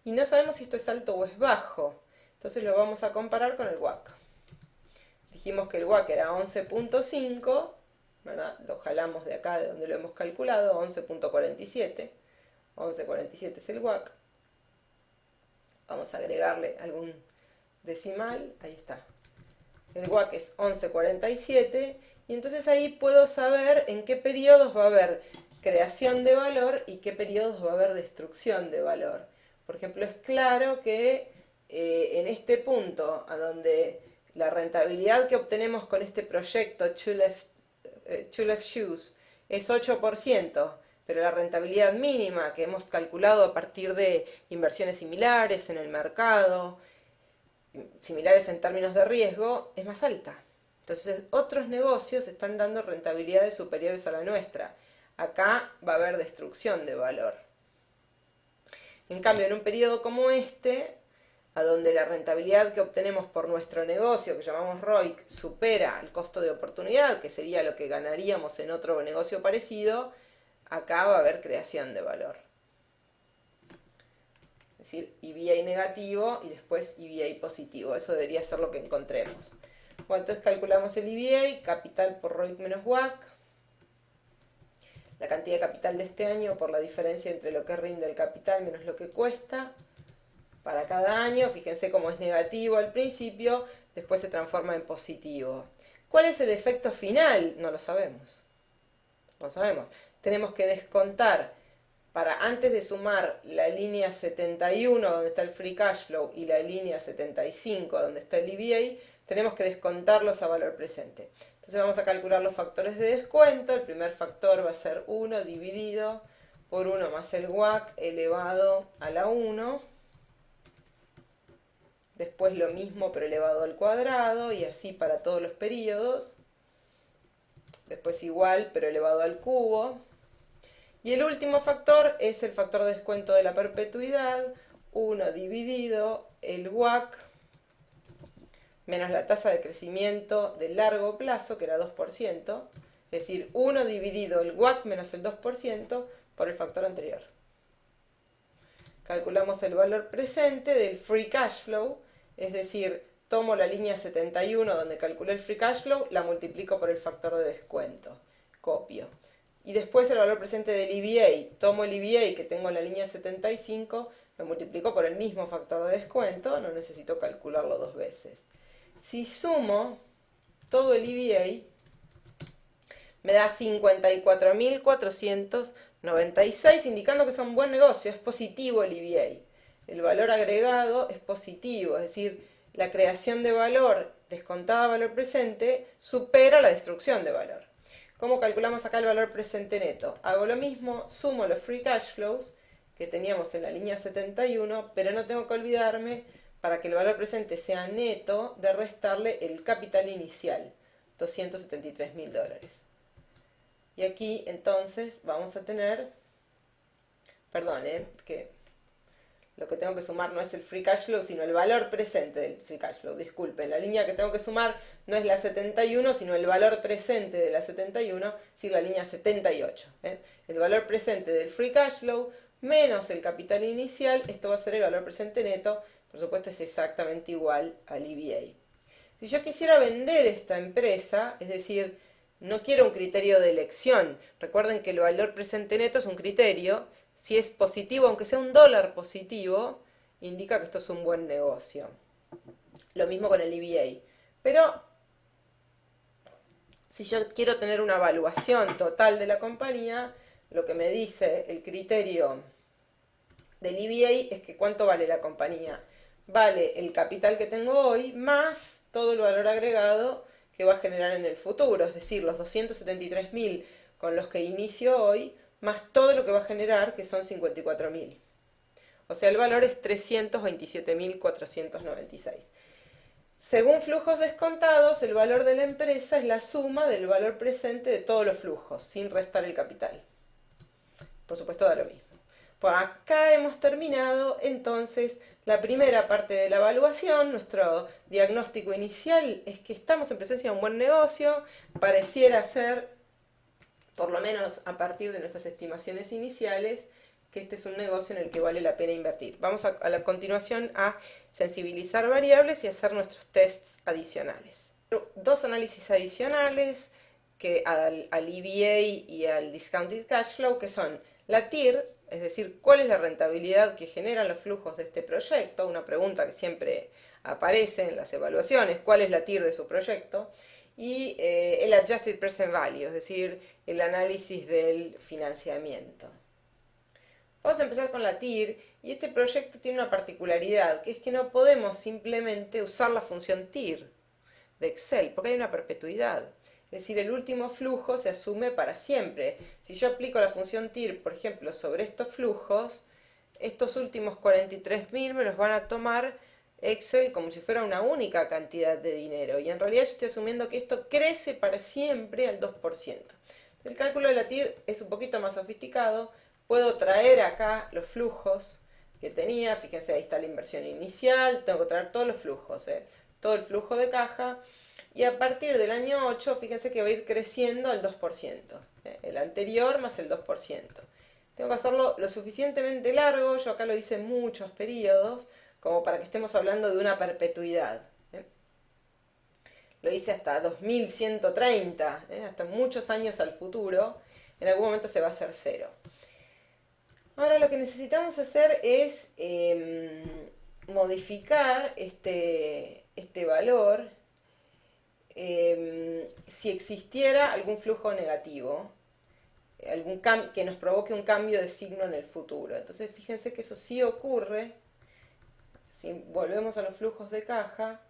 Y no sabemos si esto es alto o es bajo. Entonces lo vamos a comparar con el WACC. Dijimos que el WACC era 11.5, ¿verdad? Lo jalamos de acá, de donde lo hemos calculado, 11.47. 11.47 es el WACC. Vamos a agregarle algún decimal. Ahí está. El WACC es 11.47. Y entonces ahí puedo saber en qué periodos va a haber creación de valor y qué periodos va a haber destrucción de valor. Por ejemplo, es claro que en este punto, a donde la rentabilidad que obtenemos con este proyecto Two Left Shoes es 8%, pero la rentabilidad mínima que hemos calculado a partir de inversiones similares en el mercado, similares en términos de riesgo, es más alta. Entonces, otros negocios están dando rentabilidades superiores a la nuestra. Acá va a haber destrucción de valor. En cambio, en un periodo como este, a donde la rentabilidad que obtenemos por nuestro negocio, que llamamos ROIC, supera el costo de oportunidad, que sería lo que ganaríamos en otro negocio parecido, acá va a haber creación de valor. Es decir, EVA negativo y después EVA positivo. Eso debería ser lo que encontremos. Bueno, entonces calculamos el EVA, capital por ROIC menos WACC, la cantidad de capital de este año por la diferencia entre lo que rinde el capital menos lo que cuesta para cada año. Fíjense cómo es negativo al principio, después se transforma en positivo. ¿Cuál es el efecto final? No lo sabemos. No sabemos. Tenemos que descontar, antes de sumar la línea 71 donde está el free cash flow y la línea 75 donde está el EVA, tenemos que descontarlos a valor presente. Entonces vamos a calcular los factores de descuento. El primer factor va a ser 1 dividido por 1 más el WACC elevado a la 1. Después lo mismo pero elevado al cuadrado y así para todos los periodos. Después igual pero elevado al cubo. Y el último factor es el factor de descuento de la perpetuidad, 1 dividido el WACC menos la tasa de crecimiento de largo plazo, que era 2%, es decir, 1 dividido el WACC menos el 2% por el factor anterior. Calculamos el valor presente del free cash flow, es decir, tomo la línea 71 donde calculé el free cash flow, la multiplico por el factor de descuento, copio. Y después el valor presente del EVA, tomo el EVA que tengo en la línea 75, lo multiplico por el mismo factor de descuento, no necesito calcularlo dos veces. Si sumo todo el EVA, me da 54.496, indicando que es un buen negocio, es positivo el EVA. El valor agregado es positivo, es decir, la creación de valor descontada a valor presente supera la destrucción de valor. ¿Cómo calculamos acá el valor presente neto? Hago lo mismo, sumo los free cash flows que teníamos en la línea 71, pero no tengo que olvidarme, para que el valor presente sea neto, de restarle el capital inicial, $273.000. Y aquí entonces vamos a tener, perdón, que lo que tengo que sumar no es el free cash flow, sino el valor presente del free cash flow. Disculpen, la línea que tengo que sumar no es la 71, sino el valor presente de la 71, es decir, la línea 78. El valor presente del free cash flow menos el capital inicial, esto va a ser el valor presente neto, por supuesto es exactamente igual al EVA. Si yo quisiera vender esta empresa, es decir, no quiero un criterio de elección, recuerden que el valor presente neto es un criterio. Si es positivo, aunque sea $1 positivo, indica que esto es un buen negocio. Lo mismo con el EVA. Pero si yo quiero tener una evaluación total de la compañía, lo que me dice el criterio del EVA es que cuánto vale la compañía. Vale el capital que tengo hoy más todo el valor agregado que va a generar en el futuro. Es decir, los 273.000 con los que inicio hoy, más todo lo que va a generar, que son 54.000. O sea, el valor es 327.496. Según flujos descontados, el valor de la empresa es la suma del valor presente de todos los flujos, sin restar el capital. Por supuesto, da lo mismo. Por acá hemos terminado entonces la primera parte de la evaluación. Nuestro diagnóstico inicial es que estamos en presencia de un buen negocio, pareciera ser, por lo menos a partir de nuestras estimaciones iniciales, que este es un negocio en el que vale la pena invertir. Vamos a la continuación a sensibilizar variables y hacer nuestros tests adicionales. Dos análisis adicionales que al EVA y al Discounted Cash Flow, que son la TIR, es decir, cuál es la rentabilidad que generan los flujos de este proyecto, una pregunta que siempre aparece en las evaluaciones, cuál es la TIR de su proyecto, y el Adjusted Present Value, es decir, el análisis del financiamiento. Vamos a empezar con la TIR, y este proyecto tiene una particularidad, que es que no podemos simplemente usar la función TIR de Excel, porque hay una perpetuidad. Es decir, el último flujo se asume para siempre. Si yo aplico la función TIR, por ejemplo, sobre estos flujos, estos últimos 43.000 me los van a tomar Excel como si fuera una única cantidad de dinero. Y en realidad yo estoy asumiendo que esto crece para siempre al 2%. El cálculo de la TIR es un poquito más sofisticado. Puedo traer acá los flujos que tenía. Fíjense, ahí está la inversión inicial. Tengo que traer todos los flujos, todo el flujo de caja. Y a partir del año 8, fíjense que va a ir creciendo al 2%. El anterior más el 2%. Tengo que hacerlo lo suficientemente largo, yo acá lo hice en muchos periodos, como para que estemos hablando de una perpetuidad. Lo hice hasta 2130, hasta muchos años al futuro. En algún momento se va a hacer cero. Ahora lo que necesitamos hacer es modificar este valor. Si existiera algún flujo negativo, que nos provoque un cambio de signo en el futuro. Entonces fíjense que eso sí ocurre. Si volvemos a los flujos de caja,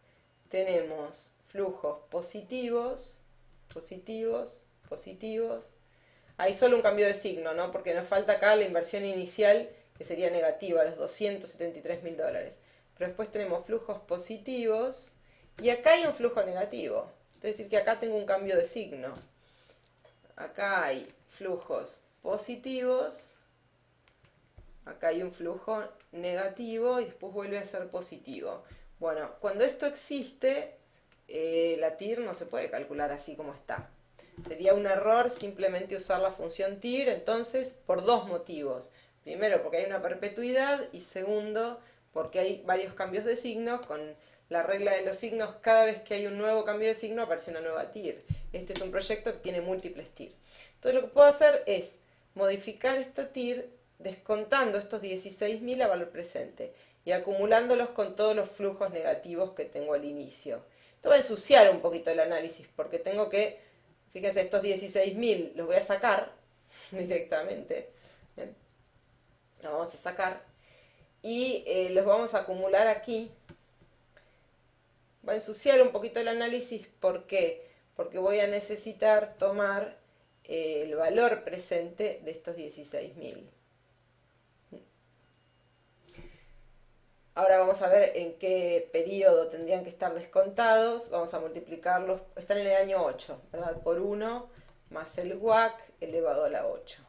tenemos flujos positivos, positivos, positivos. Hay solo un cambio de signo, ¿no? Porque nos falta acá la inversión inicial, que sería negativa, los $273.000. pero después tenemos flujos positivos y acá hay un flujo negativo. Es decir, que acá tengo un cambio de signo. Acá hay flujos positivos, acá hay un flujo negativo y después vuelve a ser positivo. Bueno, cuando esto existe, la TIR no se puede calcular así como está. Sería un error simplemente usar la función TIR, entonces, por dos motivos. Primero, porque hay una perpetuidad y segundo, porque hay varios cambios de signo. Con la regla de los signos, cada vez que hay un nuevo cambio de signo aparece una nueva TIR. Este es un proyecto que tiene múltiples TIR. Entonces lo que puedo hacer es modificar esta TIR descontando estos 16.000 a valor presente y acumulándolos con todos los flujos negativos que tengo al inicio. Esto va a ensuciar un poquito el análisis porque tengo que, fíjense, estos 16.000 los voy a sacar directamente. Bien. Los vamos a sacar y los vamos a acumular aquí. Va a ensuciar un poquito el análisis, ¿por qué? Porque voy a necesitar tomar el valor presente de estos 16.000. Ahora vamos a ver en qué periodo tendrían que estar descontados. Vamos a multiplicarlos, están en el año 8, ¿verdad? Por 1 más el WACC elevado a la 8.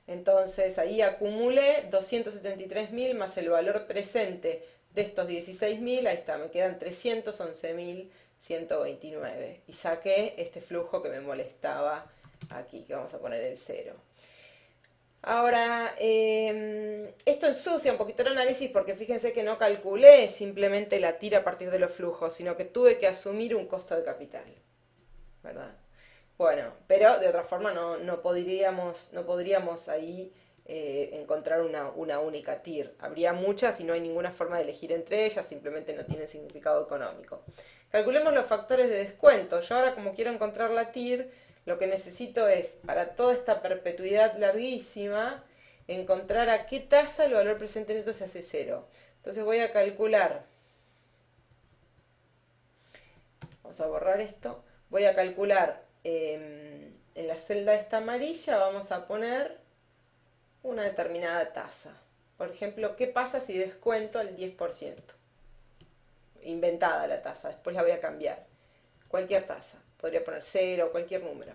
Entonces ahí acumulé 273.000 más el valor presente de estos 16.000, ahí está, me quedan 311.129. Y saqué este flujo que me molestaba aquí, que vamos a poner el 0. Ahora, esto ensucia un poquito el análisis porque fíjense que no calculé simplemente la tira a partir de los flujos, sino que tuve que asumir un costo de capital, ¿verdad? Bueno, pero de otra forma no podríamos ahí encontrar una única TIR. Habría muchas y no hay ninguna forma de elegir entre ellas, simplemente no tienen significado económico. Calculemos los factores de descuento. Yo ahora, como quiero encontrar la TIR, lo que necesito es, para toda esta perpetuidad larguísima, encontrar a qué tasa el valor presente neto se hace 0. Entonces voy a calcular, vamos a borrar esto, voy a calcular en la celda esta amarilla, vamos a poner una determinada tasa. Por ejemplo, ¿qué pasa si descuento al 10%? Inventada la tasa, después la voy a cambiar. Cualquier tasa, podría poner 0, cualquier número.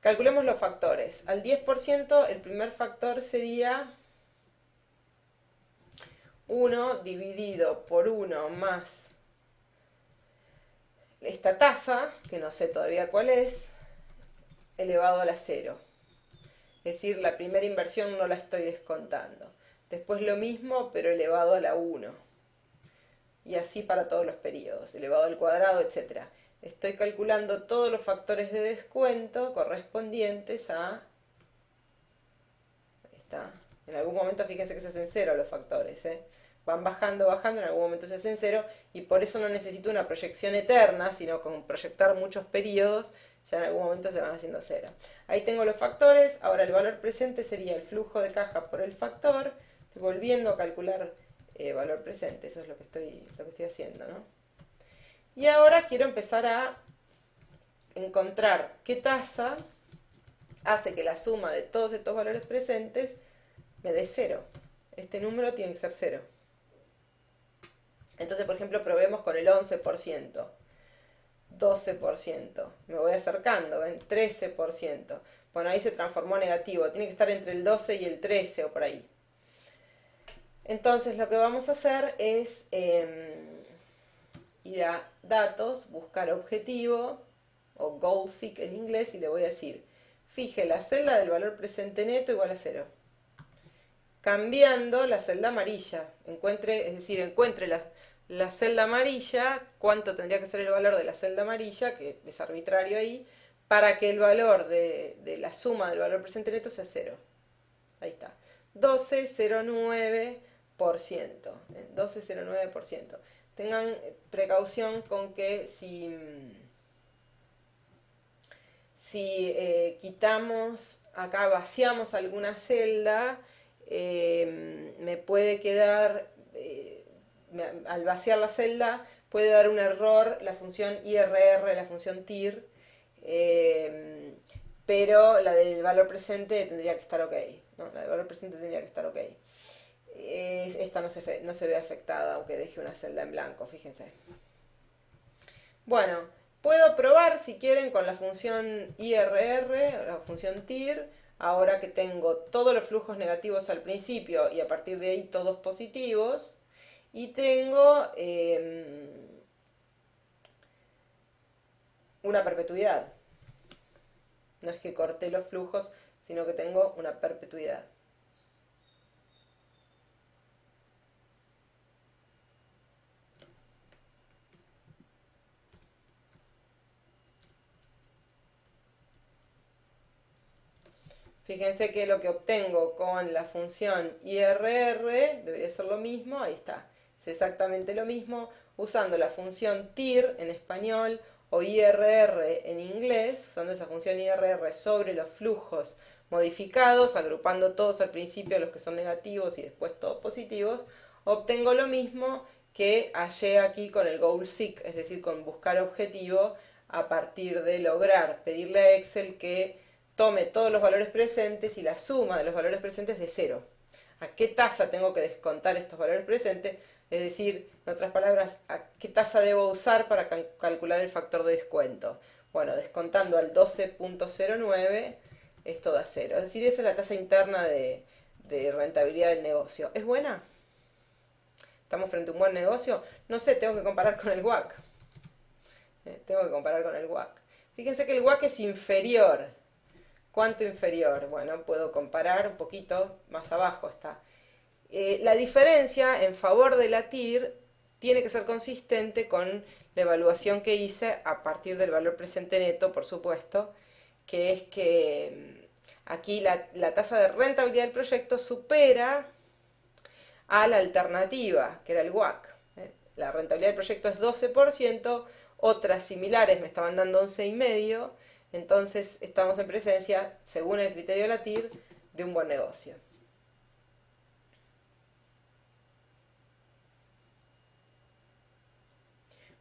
Calculemos los factores. Al 10%, el primer factor sería 1 dividido por 1 más esta tasa, que no sé todavía cuál es, elevado a la 0. Es decir, la primera inversión no la estoy descontando. Después lo mismo, pero elevado a la 1. Y así para todos los periodos, elevado al cuadrado, etc. Estoy calculando todos los factores de descuento correspondientes a... Ahí está. En algún momento fíjense que se hacen 0 los factores, van bajando, en algún momento se hacen 0 y por eso no necesito una proyección eterna, sino con proyectar muchos periodos, ya en algún momento se van haciendo 0. Ahí tengo los factores, ahora el valor presente sería el flujo de caja por el factor, estoy volviendo a calcular valor presente, eso es lo que estoy haciendo, ¿no? Y ahora quiero empezar a encontrar qué tasa hace que la suma de todos estos valores presentes me dé 0. Este número tiene que ser 0. Entonces, por ejemplo, probemos con el 11%, 12%. Me voy acercando, ¿ven? 13%. Bueno, ahí se transformó negativo. Tiene que estar entre el 12 y el 13 o por ahí. Entonces, lo que vamos a hacer es ir a datos, buscar objetivo, o goal seek en inglés, y le voy a decir, fije la celda del valor presente neto igual a 0. Cambiando la celda amarilla, encuentre la celda amarilla, cuánto tendría que ser el valor de la celda amarilla, que es arbitrario ahí, para que el valor de la suma del valor presente neto sea 0. Ahí está, 12,09%. 12,09%. Tengan precaución con que si quitamos, acá vaciamos alguna celda, me puede quedar, al vaciar la celda, puede dar un error la función IRR, la función TIR, pero la del valor presente tendría que estar ok. No, la de valor presente tendría que estar ok. Esta no se ve afectada, aunque deje una celda en blanco, fíjense. Bueno, puedo probar si quieren con la función IRR, la función TIR, ahora que tengo todos los flujos negativos al principio y a partir de ahí todos positivos. Y tengo una perpetuidad. No es que corté los flujos, sino que tengo una perpetuidad. Fíjense que lo que obtengo con la función IRR debería ser lo mismo, ahí está, es exactamente lo mismo, usando la función TIR en español o IRR en inglés, usando esa función IRR sobre los flujos modificados, agrupando todos al principio los que son negativos y después todos positivos, obtengo lo mismo que hallé aquí con el goal seek, es decir, con buscar objetivo a partir de lograr pedirle a Excel que tome todos los valores presentes y la suma de los valores presentes de cero. ¿A qué tasa tengo que descontar estos valores presentes? Es decir, en otras palabras, ¿a qué tasa debo usar para calcular el factor de descuento? Bueno, descontando al 12.09, esto da cero. Es decir, esa es la tasa interna de rentabilidad del negocio. ¿Es buena? ¿Estamos frente a un buen negocio? No sé, tengo que comparar con el WACC. Tengo que comparar con el WACC. Fíjense que el WACC es inferior. ¿Cuánto inferior? Bueno, puedo comparar un poquito, más abajo está. La diferencia en favor de la TIR tiene que ser consistente con la evaluación que hice a partir del valor presente neto, por supuesto, que es que aquí la tasa de rentabilidad del proyecto supera a la alternativa, que era el WACC. La rentabilidad del proyecto es 12%, otras similares me estaban dando 11,5%. Entonces estamos en presencia, según el criterio de la TIR, de un buen negocio.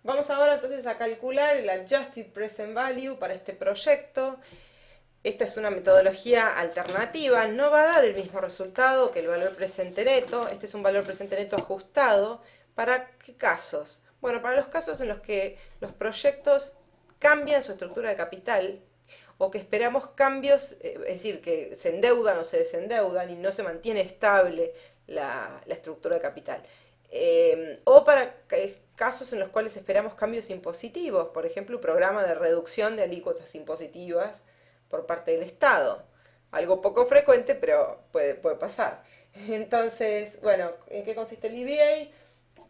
Vamos ahora entonces a calcular el Adjusted Present Value para este proyecto. Esta es una metodología alternativa, no va a dar el mismo resultado que el valor presente neto. Este es un valor presente neto ajustado. ¿Para qué casos? Bueno, para los casos en los que los proyectos cambian su estructura de capital o que esperamos cambios, es decir, que se endeudan o se desendeudan y no se mantiene estable la estructura de capital. O para casos en los cuales esperamos cambios impositivos, por ejemplo, un programa de reducción de alícuotas impositivas por parte del Estado. Algo poco frecuente, pero puede pasar. Entonces, bueno, ¿en qué consiste el EVA?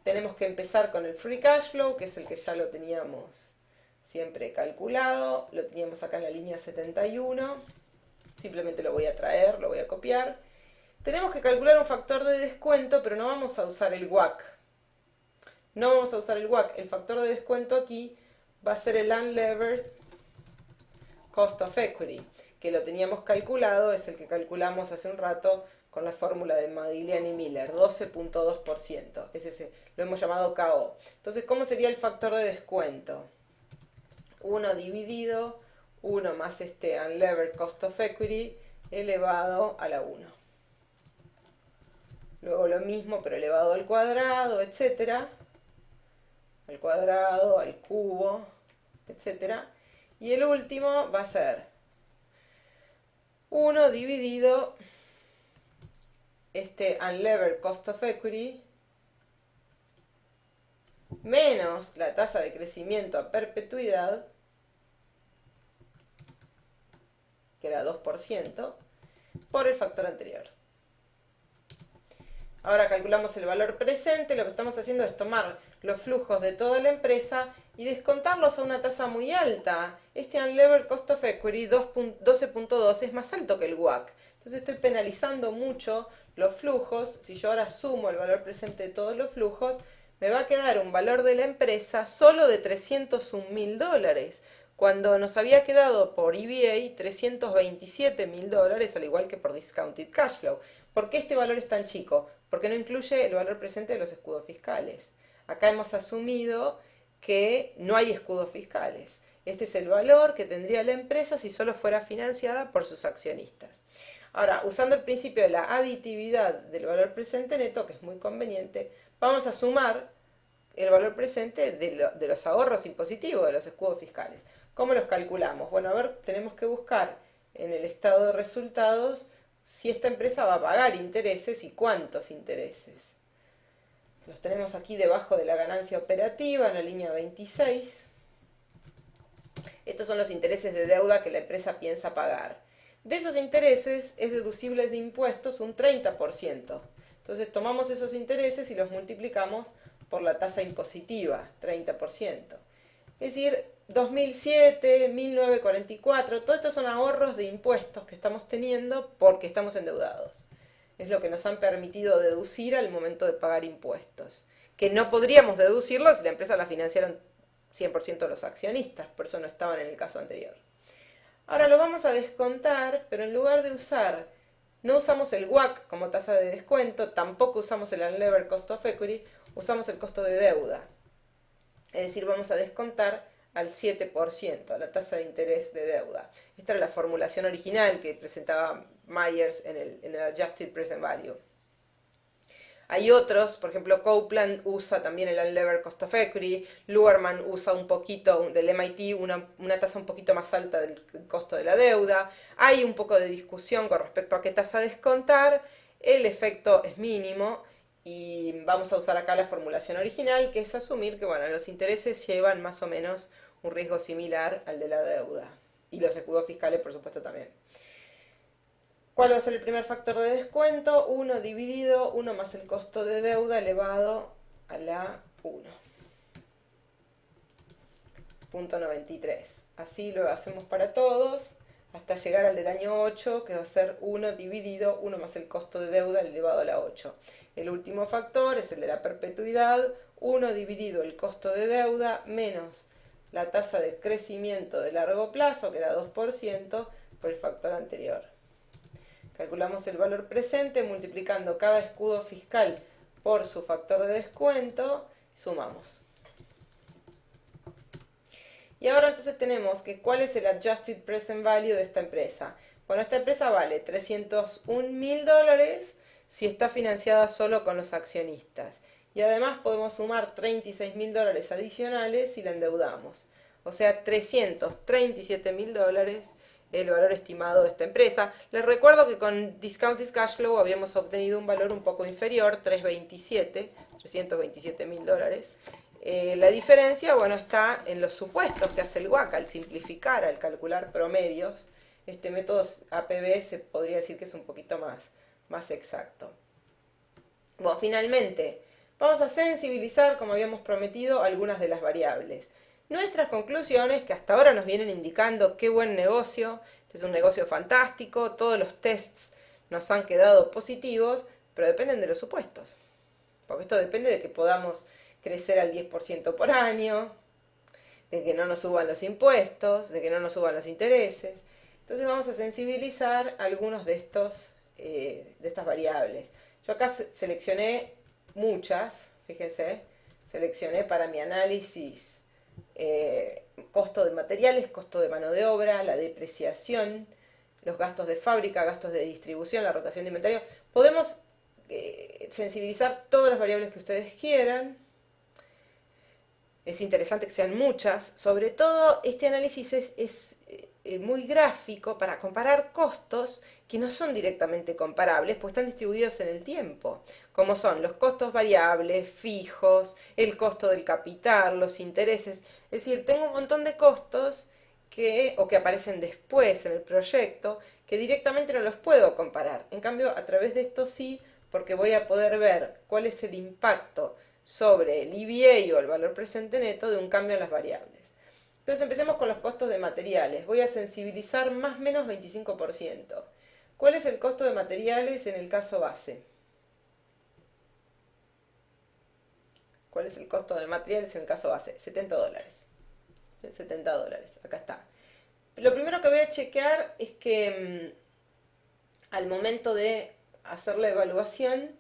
Tenemos que empezar con el Free Cash Flow, que es el que ya lo teníamos siempre calculado. Lo teníamos acá en la línea 71. Simplemente lo voy a traer, lo voy a copiar. Tenemos que calcular un factor de descuento, pero no vamos a usar el WACC. No vamos a usar el WACC. El factor de descuento aquí va a ser el Unlevered Cost of Equity, que lo teníamos calculado, es el que calculamos hace un rato con la fórmula de Modigliani-Miller, 12.2%. Lo hemos llamado KO. Entonces, ¿cómo sería el factor de descuento? 1 dividido 1 más este Unlevered Cost of Equity elevado a la 1. Luego lo mismo, pero elevado al cuadrado, etcétera. Al cuadrado, al cubo, etcétera. Y el último va a ser 1 dividido este Unlevered Cost of Equity menos la tasa de crecimiento a perpetuidad, que era 2%, por el factor anterior. Ahora calculamos el valor presente. Lo que estamos haciendo es tomar los flujos de toda la empresa y descontarlos a una tasa muy alta. Este Unlevered Cost of Equity 12.2 es más alto que el WACC. Entonces estoy penalizando mucho los flujos. Si yo ahora sumo el valor presente de todos los flujos, me va a quedar un valor de la empresa solo de $301.000, cuando nos había quedado por EVA $327.000, al igual que por Discounted Cash Flow. ¿Por qué este valor es tan chico? Porque no incluye el valor presente de los escudos fiscales. Acá hemos asumido que no hay escudos fiscales. Este es el valor que tendría la empresa si solo fuera financiada por sus accionistas. Ahora, usando el principio de la aditividad del valor presente neto, que es muy conveniente, vamos a sumar el valor presente de los ahorros impositivos, de los escudos fiscales. ¿Cómo los calculamos? Bueno, a ver, tenemos que buscar en el estado de resultados si esta empresa va a pagar intereses y cuántos intereses. Los tenemos aquí debajo de la ganancia operativa, en la línea 26. Estos son los intereses de deuda que la empresa piensa pagar. De esos intereses es deducible de impuestos un 30%. Entonces tomamos esos intereses y los multiplicamos por la tasa impositiva, 30%. Es decir, 2007, 1944, todos estos son ahorros de impuestos que estamos teniendo porque estamos endeudados. Es lo que nos han permitido deducir al momento de pagar impuestos. Que no podríamos deducirlos si la empresa la financiaron 100% los accionistas, por eso no estaban en el caso anterior. Ahora lo vamos a descontar, pero en lugar de usar, no usamos el WACC como tasa de descuento, tampoco usamos el Unlevered Cost of Equity, usamos el costo de deuda. Es decir, vamos a descontar al 7%, a la tasa de interés de deuda. Esta era la formulación original que presentaba Myers en el Adjusted Present Value. Hay otros, por ejemplo, Copeland usa también el Unlevered Cost of Equity, Luhrmann usa un poquito, del MIT, una tasa un poquito más alta del costo de la deuda. Hay un poco de discusión con respecto a qué tasa descontar, el efecto es mínimo y vamos a usar acá la formulación original, que es asumir que bueno, los intereses llevan más o menos un riesgo similar al de la deuda y los escudos fiscales por supuesto también. ¿Cuál va a ser el primer factor de descuento? 1 dividido 1 más el costo de deuda elevado a la 1. Punto 93. Así lo hacemos para todos hasta llegar al del año 8, que va a ser 1 dividido 1 más el costo de deuda elevado a la 8. El último factor es el de la perpetuidad, 1 dividido el costo de deuda menos la tasa de crecimiento de largo plazo, que era 2%, por el factor anterior. Calculamos el valor presente multiplicando cada escudo fiscal por su factor de descuento, sumamos. Y ahora entonces tenemos que cuál es el Adjusted Present Value de esta empresa. Bueno, esta empresa vale $301.000 si está financiada solo con los accionistas. Y además podemos sumar $36.000 adicionales si la endeudamos. O sea, $337.000 el valor estimado de esta empresa. Les recuerdo que con Discounted Cash Flow habíamos obtenido un valor un poco inferior, $327.000. La diferencia, bueno, está en los supuestos que hace el WACC al simplificar, al calcular promedios. Este método APB se podría decir que es un poquito más exacto. Bueno, finalmente, vamos a sensibilizar, como habíamos prometido, algunas de las variables. Nuestras conclusiones, que hasta ahora nos vienen indicando qué buen negocio, este es un negocio fantástico, todos los tests nos han quedado positivos, pero dependen de los supuestos. Porque esto depende de que podamos crecer al 10% por año, de que no nos suban los impuestos, de que no nos suban los intereses. Entonces vamos a sensibilizar algunos de estas variables. Yo acá seleccioné muchas, fíjense, seleccioné para mi análisis costo de materiales, costo de mano de obra, la depreciación, los gastos de fábrica, gastos de distribución, la rotación de inventario. Podemos sensibilizar todas las variables que ustedes quieran. Es interesante que sean muchas. Sobre todo, este análisis es muy gráfico para comparar costos que no son directamente comparables, pues están distribuidos en el tiempo, como son los costos variables, fijos, el costo del capital, los intereses. Es decir, tengo un montón de costos que aparecen después en el proyecto que directamente no los puedo comparar. En cambio, a través de esto sí, porque voy a poder ver cuál es el impacto sobre el EVA o el valor presente neto de un cambio en las variables. Entonces empecemos con los costos de materiales. Voy a sensibilizar más o menos 25%. ¿Cuál es el costo de materiales en el caso base? ¿Cuál es el costo de materiales en el caso base? $70. $70, acá está. Lo primero que voy a chequear es que al momento de hacer la evaluación,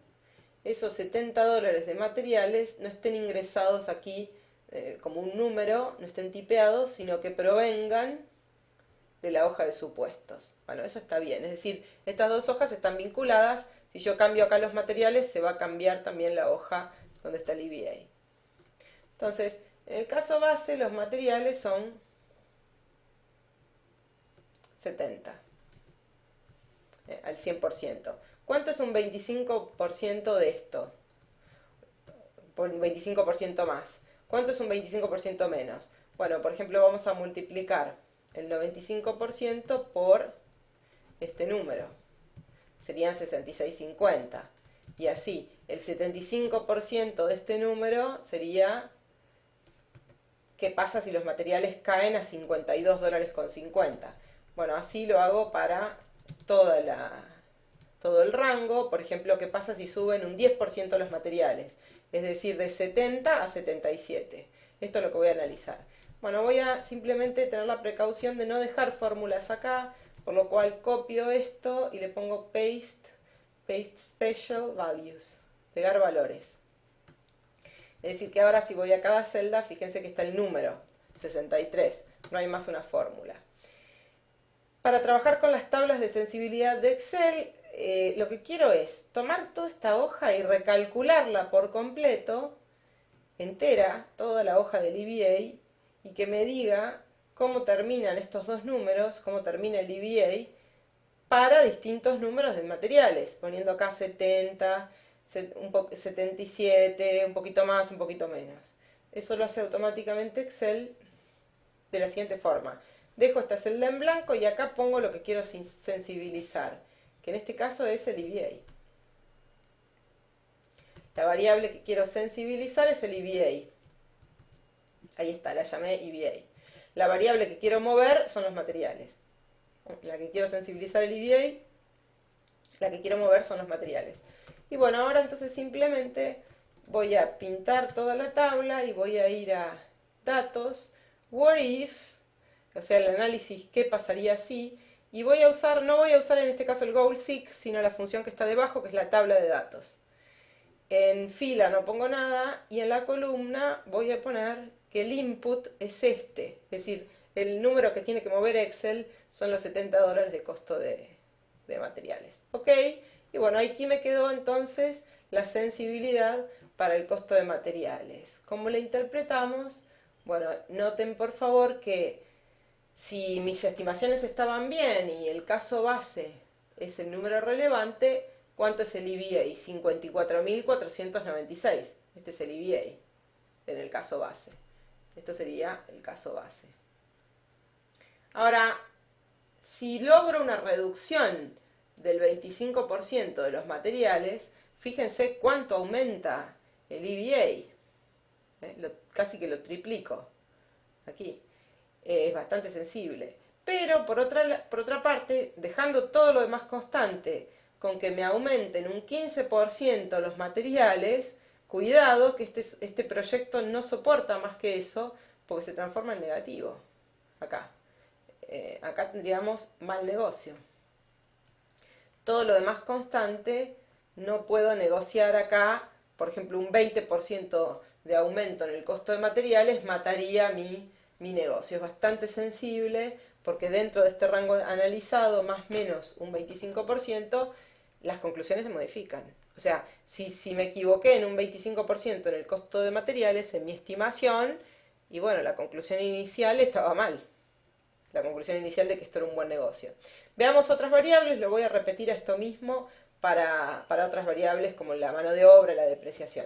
esos $70 de materiales no estén ingresados aquí como un número, no estén tipeados, sino que provengan de la hoja de supuestos. Bueno, eso está bien, es decir, estas dos hojas están vinculadas. Si yo cambio acá los materiales, se va a cambiar también la hoja donde está el EVA. Entonces, en el caso base, los materiales son 70 al 100%. ¿Cuánto es un 25% de esto? Por un 25% más. ¿Cuánto es un 25% menos? Bueno, por ejemplo, vamos a multiplicar el 95% por este número. Serían 66,50. Y así, el 75% de este número sería... ¿Qué pasa si los materiales caen a $52,50? Bueno, así lo hago para todo el rango. Por ejemplo, ¿qué pasa si suben un 10% los materiales? Es decir, de 70 a 77. Esto es lo que voy a analizar. Bueno, voy a simplemente tener la precaución de no dejar fórmulas acá, por lo cual copio esto y le pongo paste special values, pegar valores. Es decir, que ahora si voy a cada celda, fíjense que está el número 63, no hay más una fórmula. Para trabajar con las tablas de sensibilidad de Excel, lo que quiero es tomar toda esta hoja y recalcularla por completo, entera, toda la hoja del EVA, y que me diga cómo terminan estos dos números, cómo termina el EVA, para distintos números de materiales, poniendo acá 70, 77, un poquito más, un poquito menos. Eso lo hace automáticamente Excel de la siguiente forma. Dejo esta celda en blanco y acá pongo lo que quiero sensibilizar, que en este caso es el EVA. La variable que quiero sensibilizar es el EVA. Ahí está, la llamé EVA. La variable que quiero mover son los materiales. La que quiero sensibilizar el EVA, la que quiero mover son los materiales. Y bueno, ahora entonces simplemente voy a pintar toda la tabla y voy a ir a datos, what if, o sea, el análisis qué pasaría si, y voy a usar, no voy a usar en este caso el goal seek, sino la función que está debajo, que es la tabla de datos. En fila no pongo nada y en la columna voy a poner que el input es este, es decir, el número que tiene que mover Excel son los $70 de costo de materiales. ¿Ok? Y bueno, aquí me quedó entonces la sensibilidad para el costo de materiales. ¿Cómo la interpretamos? Bueno, noten por favor que si mis estimaciones estaban bien y el caso base es el número relevante, ¿cuánto es el EVA? 54.496. Este es el EVA en el caso base. Esto sería el caso base. Ahora, si logro una reducción del 25% de los materiales, fíjense cuánto aumenta el EVA. Casi que lo triplico. Aquí. Es bastante sensible. Pero por otra parte, dejando todo lo demás constante, con que me aumenten un 15% los materiales, cuidado que este proyecto no soporta más que eso, porque se transforma en negativo. Acá. Acá tendríamos mal negocio. Todo lo demás constante, no puedo negociar acá, por ejemplo, un 20% de aumento en el costo de materiales mataría mi negocio. Es bastante sensible porque dentro de este rango analizado, más o menos un 25%, las conclusiones se modifican. O sea, si me equivoqué en un 25% en el costo de materiales, en mi estimación, y bueno, la conclusión inicial estaba mal. La conclusión inicial de que esto era un buen negocio. Veamos otras variables, lo voy a repetir a esto mismo para otras variables como la mano de obra, la depreciación.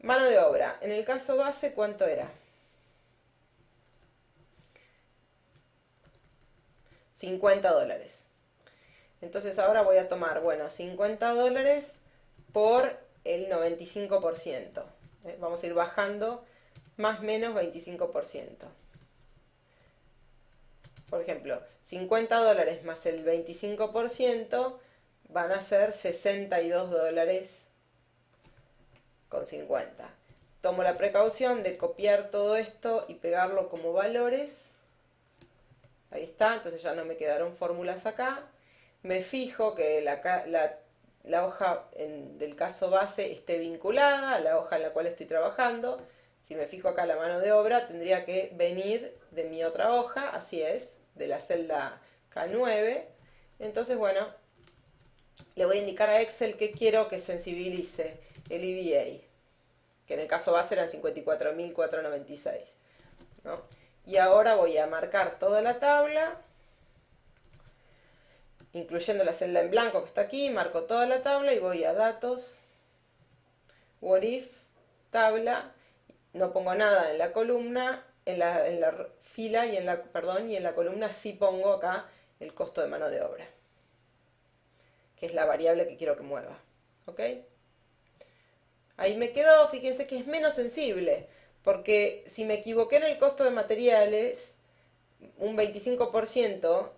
Mano de obra, en el caso base, ¿cuánto era? $50. Entonces ahora voy a tomar, bueno, $50 por el 95%. Vamos a ir bajando más o menos 25%. Por ejemplo, $50 más el 25% van a ser $62,50. Tomo la precaución de copiar todo esto y pegarlo como valores. Ahí está, entonces ya no me quedaron fórmulas acá. Me fijo que la hoja del caso base esté vinculada a la hoja en la cual estoy trabajando. Si me fijo acá la mano de obra, tendría que venir de mi otra hoja, así es, de la celda K9. Entonces, bueno, le voy a indicar a Excel que quiero que sensibilice el EVA, que en el caso base eran 54.496, ¿no? Y ahora voy a marcar toda la tabla, incluyendo la celda en blanco que está aquí, marco toda la tabla y voy a datos, what if, tabla, no pongo nada en la columna, en la fila y en la columna sí pongo acá el costo de mano de obra, que es la variable que quiero que mueva. ¿Ok? Ahí me quedó, fíjense que es menos sensible, porque si me equivoqué en el costo de materiales, un 25%,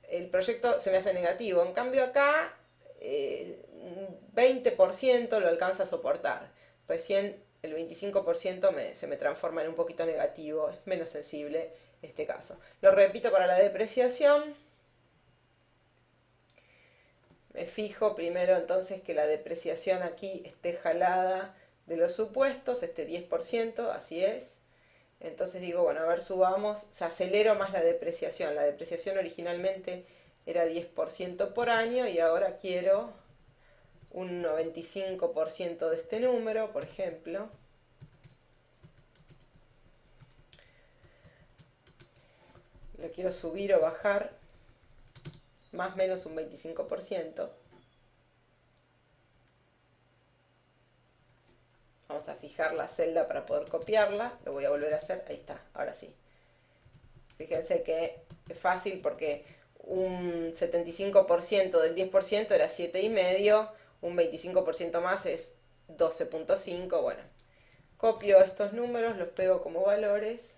el proyecto se me hace negativo. En cambio acá, un 20% lo alcanza a soportar. Recién el 25% se me transforma en un poquito negativo, es menos sensible este caso. Lo repito para la depreciación. Me fijo primero entonces que la depreciación aquí esté jalada de los supuestos, este 10%, así es. Entonces digo, bueno, a ver, subamos, se acelero más la depreciación. La depreciación originalmente era 10% por año y ahora quiero un 95% de este número, por ejemplo. Lo quiero subir o bajar, más o menos un 25%. Vamos a fijar la celda para poder copiarla. Lo voy a volver a hacer. Ahí está, ahora sí. Fíjense que es fácil porque un 75% del 10% era 7,5. Un 25% más es 12,5. Bueno, copio estos números, los pego como valores.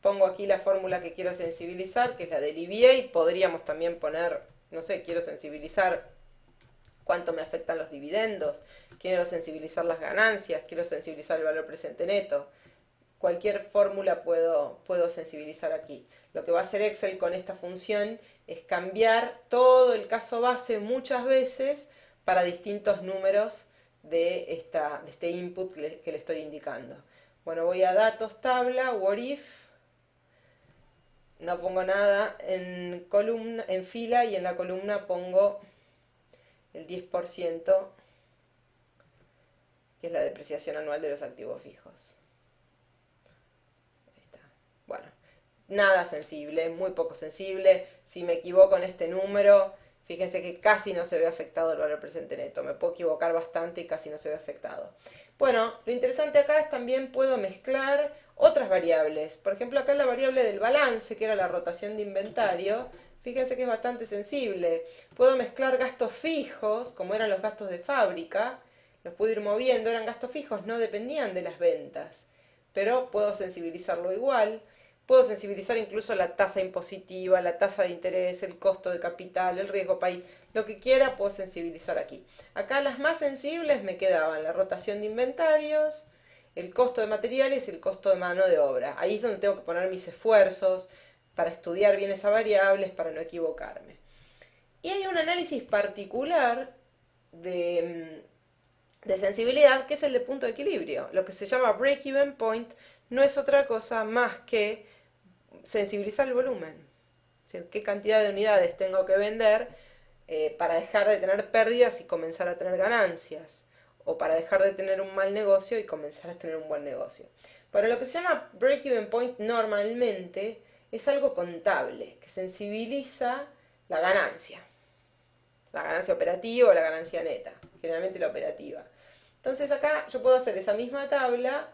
Pongo aquí la fórmula que quiero sensibilizar, que es la del EVA. Podríamos también poner, no sé, quiero sensibilizar cuánto me afectan los dividendos, quiero sensibilizar las ganancias, quiero sensibilizar el valor presente neto. Cualquier fórmula puedo sensibilizar aquí. Lo que va a hacer Excel con esta función es cambiar todo el caso base muchas veces para distintos números de este input que le estoy indicando. Bueno, voy a datos, tabla, what if. No pongo nada en columna, en fila, y en la columna pongo el 10%, que es la depreciación anual de los activos fijos. Ahí está. Bueno, nada sensible, muy poco sensible. Si me equivoco en este número, fíjense que casi no se ve afectado el valor presente neto. Me puedo equivocar bastante y casi no se ve afectado. Bueno, lo interesante acá es también puedo mezclar otras variables. Por ejemplo, acá la variable del balance, que era la rotación de inventario, fíjense que es bastante sensible. Puedo mezclar gastos fijos, como eran los gastos de fábrica, los puedo ir moviendo, eran gastos fijos, no dependían de las ventas, pero puedo sensibilizarlo igual. Puedo sensibilizar incluso la tasa impositiva, la tasa de interés, el costo de capital, el riesgo país, lo que quiera puedo sensibilizar aquí. Acá las más sensibles me quedaban la rotación de inventarios, el costo de materiales y el costo de mano de obra. Ahí es donde tengo que poner mis esfuerzos para estudiar bien esas variables, para no equivocarme. Y hay un análisis particular de sensibilidad, que es el de punto de equilibrio. Lo que se llama break-even point no es otra cosa más que sensibilizar el volumen. Es decir, qué cantidad de unidades tengo que vender para dejar de tener pérdidas y comenzar a tener ganancias, o para dejar de tener un mal negocio y comenzar a tener un buen negocio. Pero lo que se llama break-even point normalmente es algo contable, que sensibiliza la ganancia operativa o la ganancia neta, generalmente la operativa. Entonces acá yo puedo hacer esa misma tabla,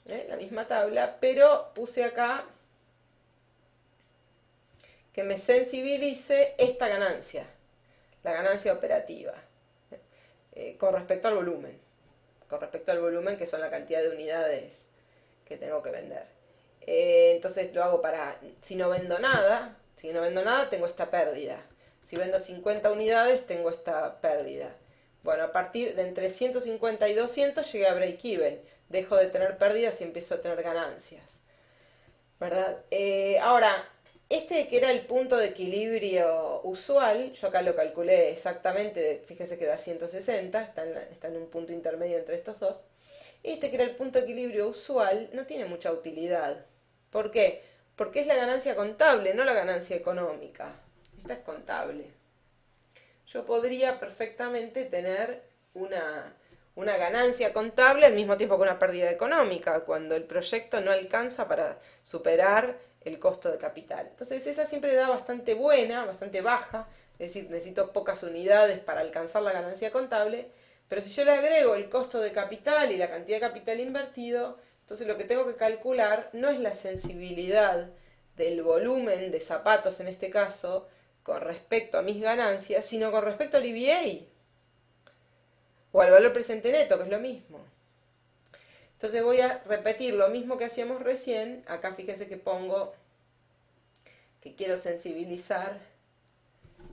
la misma tabla, pero puse acá que me sensibilice esta ganancia, la ganancia operativa, con respecto al volumen, que son la cantidad de unidades que tengo que vender. Entonces lo hago para, si no vendo nada, tengo esta pérdida. Si vendo 50 unidades, tengo esta pérdida. Bueno, a partir de entre 150 y 200 llegué a break-even. Dejo de tener pérdidas y empiezo a tener ganancias, ¿verdad? Ahora, este que era el punto de equilibrio usual, yo acá lo calculé exactamente, fíjese que da 160, está en un punto intermedio entre estos dos. Este que era el punto de equilibrio usual no tiene mucha utilidad. ¿Por qué? Porque es la ganancia contable, no la ganancia económica. Esta es contable. Yo podría perfectamente tener una ganancia contable al mismo tiempo que una pérdida económica, cuando el proyecto no alcanza para superar el costo de capital. Entonces esa siempre da bastante buena, bastante baja, es decir, necesito pocas unidades para alcanzar la ganancia contable, pero si yo le agrego el costo de capital y la cantidad de capital invertido, entonces lo que tengo que calcular no es la sensibilidad del volumen de zapatos en este caso con respecto a mis ganancias, sino con respecto al EVA o al valor presente neto, que es lo mismo. Entonces voy a repetir lo mismo que hacíamos recién. Acá fíjense que pongo que quiero sensibilizar.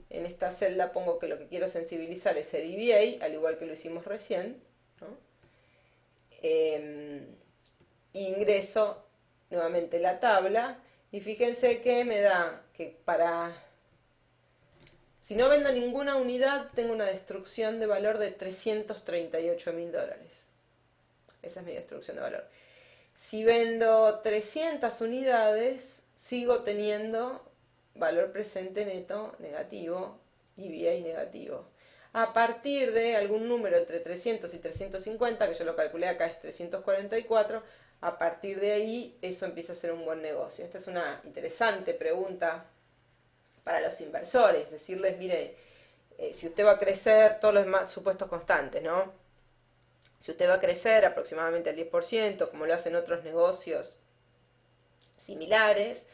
En esta celda pongo que lo que quiero sensibilizar es el EVA, al igual que lo hicimos recién, ¿no? Ingreso nuevamente la tabla y fíjense que me da que si no vendo ninguna unidad tengo una destrucción de valor de $338.000. Esa es mi destrucción de valor. Si vendo 300 unidades sigo teniendo valor presente neto negativo y VA negativo. A partir de algún número entre 300 y 350, que yo lo calculé acá es 344, a partir de ahí eso empieza a ser un buen negocio. Esta es una interesante pregunta para los inversores, decirles, mire, si usted va a crecer, todos los demás supuestos constantes, ¿no? Si usted va a crecer aproximadamente al 10%, como lo hacen otros negocios similares,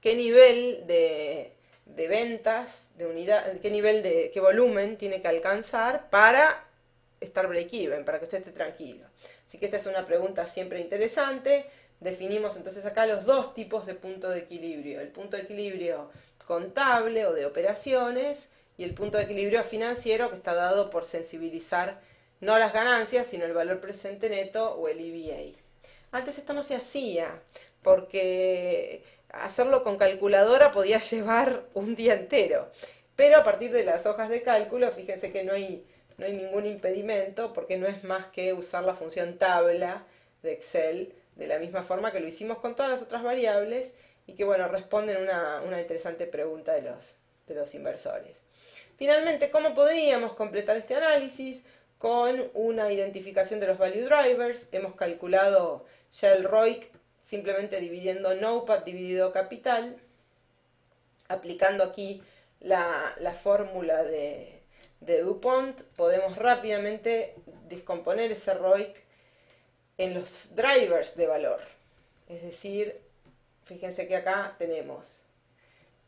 ¿qué nivel de ventas, de unidad, qué volumen tiene que alcanzar para estar break-even, para que usted esté tranquilo? Así que esta es una pregunta siempre interesante. Definimos entonces acá los dos tipos de punto de equilibrio. El punto de equilibrio contable o de operaciones y el punto de equilibrio financiero, que está dado por sensibilizar no las ganancias, sino el valor presente neto o el EVA. Antes esto no se hacía, porque hacerlo con calculadora podía llevar un día entero. Pero a partir de las hojas de cálculo, fíjense que no hay ningún impedimento, porque no es más que usar la función tabla de Excel de la misma forma que lo hicimos con todas las otras variables y que, bueno, responden una interesante pregunta de los inversores. Finalmente, ¿cómo podríamos completar este análisis? Con una identificación de los value drivers. Hemos calculado ya el ROIC simplemente dividiendo NOPAT dividido capital, aplicando aquí la fórmula de DuPont, podemos rápidamente descomponer ese ROIC en los drivers de valor. Es decir, fíjense que acá tenemos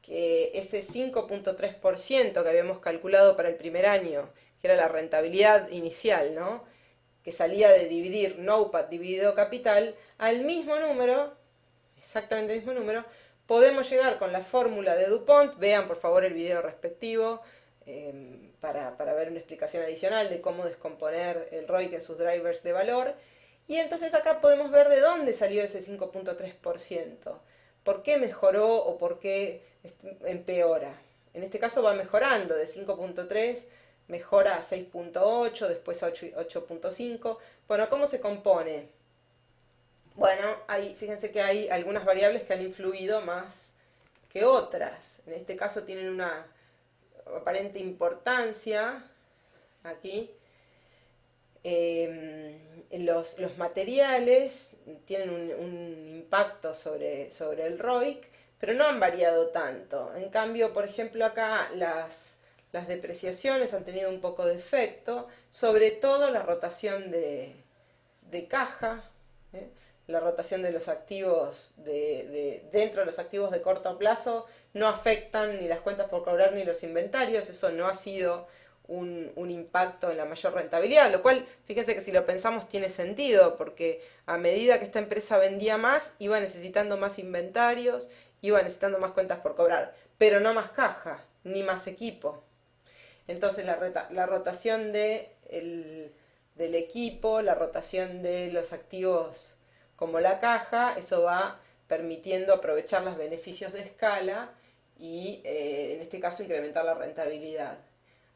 que ese 5.3% que habíamos calculado para el primer año, que era la rentabilidad inicial, ¿no?, que salía de dividir NOPAT dividido capital, al mismo número, exactamente el mismo número, podemos llegar con la fórmula de DuPont. Vean por favor el video respectivo para ver una explicación adicional de cómo descomponer el ROIC en sus drivers de valor. Y entonces acá podemos ver de dónde salió ese 5.3%. ¿Por qué mejoró o por qué empeora? En este caso va mejorando, de 5.3 mejora a 6.8, después a 8.5. Bueno, ¿cómo se compone? Bueno, fíjense que hay algunas variables que han influido más que otras. En este caso tienen una aparente importancia aquí. Los materiales tienen un impacto sobre el ROIC, pero no han variado tanto. En cambio, por ejemplo, acá las depreciaciones han tenido un poco de efecto, sobre todo la rotación de caja, la rotación de los activos dentro de los activos de corto plazo no afectan ni las cuentas por cobrar ni los inventarios. Eso no ha sido un impacto en la mayor rentabilidad, lo cual, fíjense que si lo pensamos tiene sentido, porque a medida que esta empresa vendía más, iba necesitando más inventarios, iba necesitando más cuentas por cobrar, pero no más caja, ni más equipo. Entonces la rotación del equipo, la rotación de los activos como la caja, eso va permitiendo aprovechar los beneficios de escala y en este caso incrementar la rentabilidad.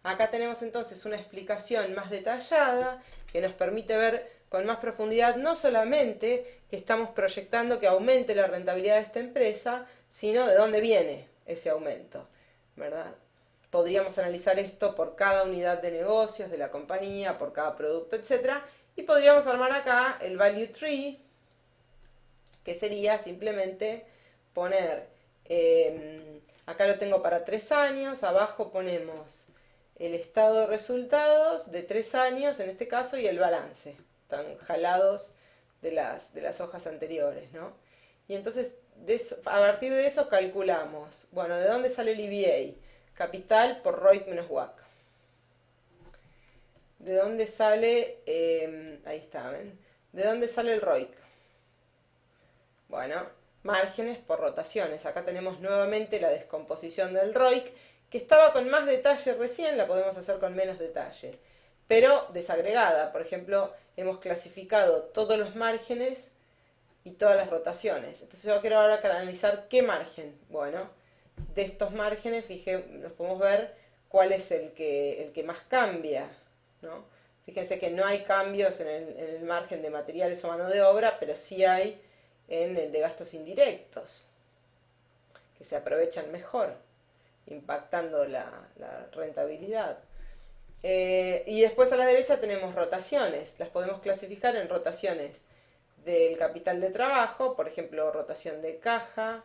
Acá tenemos entonces una explicación más detallada que nos permite ver con más profundidad no solamente que estamos proyectando que aumente la rentabilidad de esta empresa, sino de dónde viene ese aumento, ¿verdad? Podríamos analizar esto por cada unidad de negocios de la compañía, por cada producto, etcétera, y podríamos armar acá el value tree, que sería simplemente poner, acá lo tengo para 3 años, abajo ponemos el estado de resultados de 3 años en este caso y el balance, están jalados de las hojas anteriores, ¿no? Y entonces a partir de eso calculamos, bueno, ¿de dónde sale el EVA? Capital por ROIC menos WACC. ¿De dónde sale? Ahí está, ¿ven? ¿De dónde sale el ROIC? Bueno, márgenes por rotaciones. Acá tenemos nuevamente la descomposición del ROIC, que estaba con más detalle recién, la podemos hacer con menos detalle, pero desagregada. Por ejemplo, hemos clasificado todos los márgenes y todas las rotaciones. Entonces yo quiero ahora analizar qué margen. Bueno, de estos márgenes, nos podemos ver cuál es el que más cambia, ¿no? Fíjense que no hay cambios en el margen de materiales o mano de obra, pero sí hay en el de gastos indirectos, que se aprovechan mejor, impactando la rentabilidad. Y después a la derecha tenemos rotaciones. Las podemos clasificar en rotaciones del capital de trabajo, por ejemplo, rotación de caja,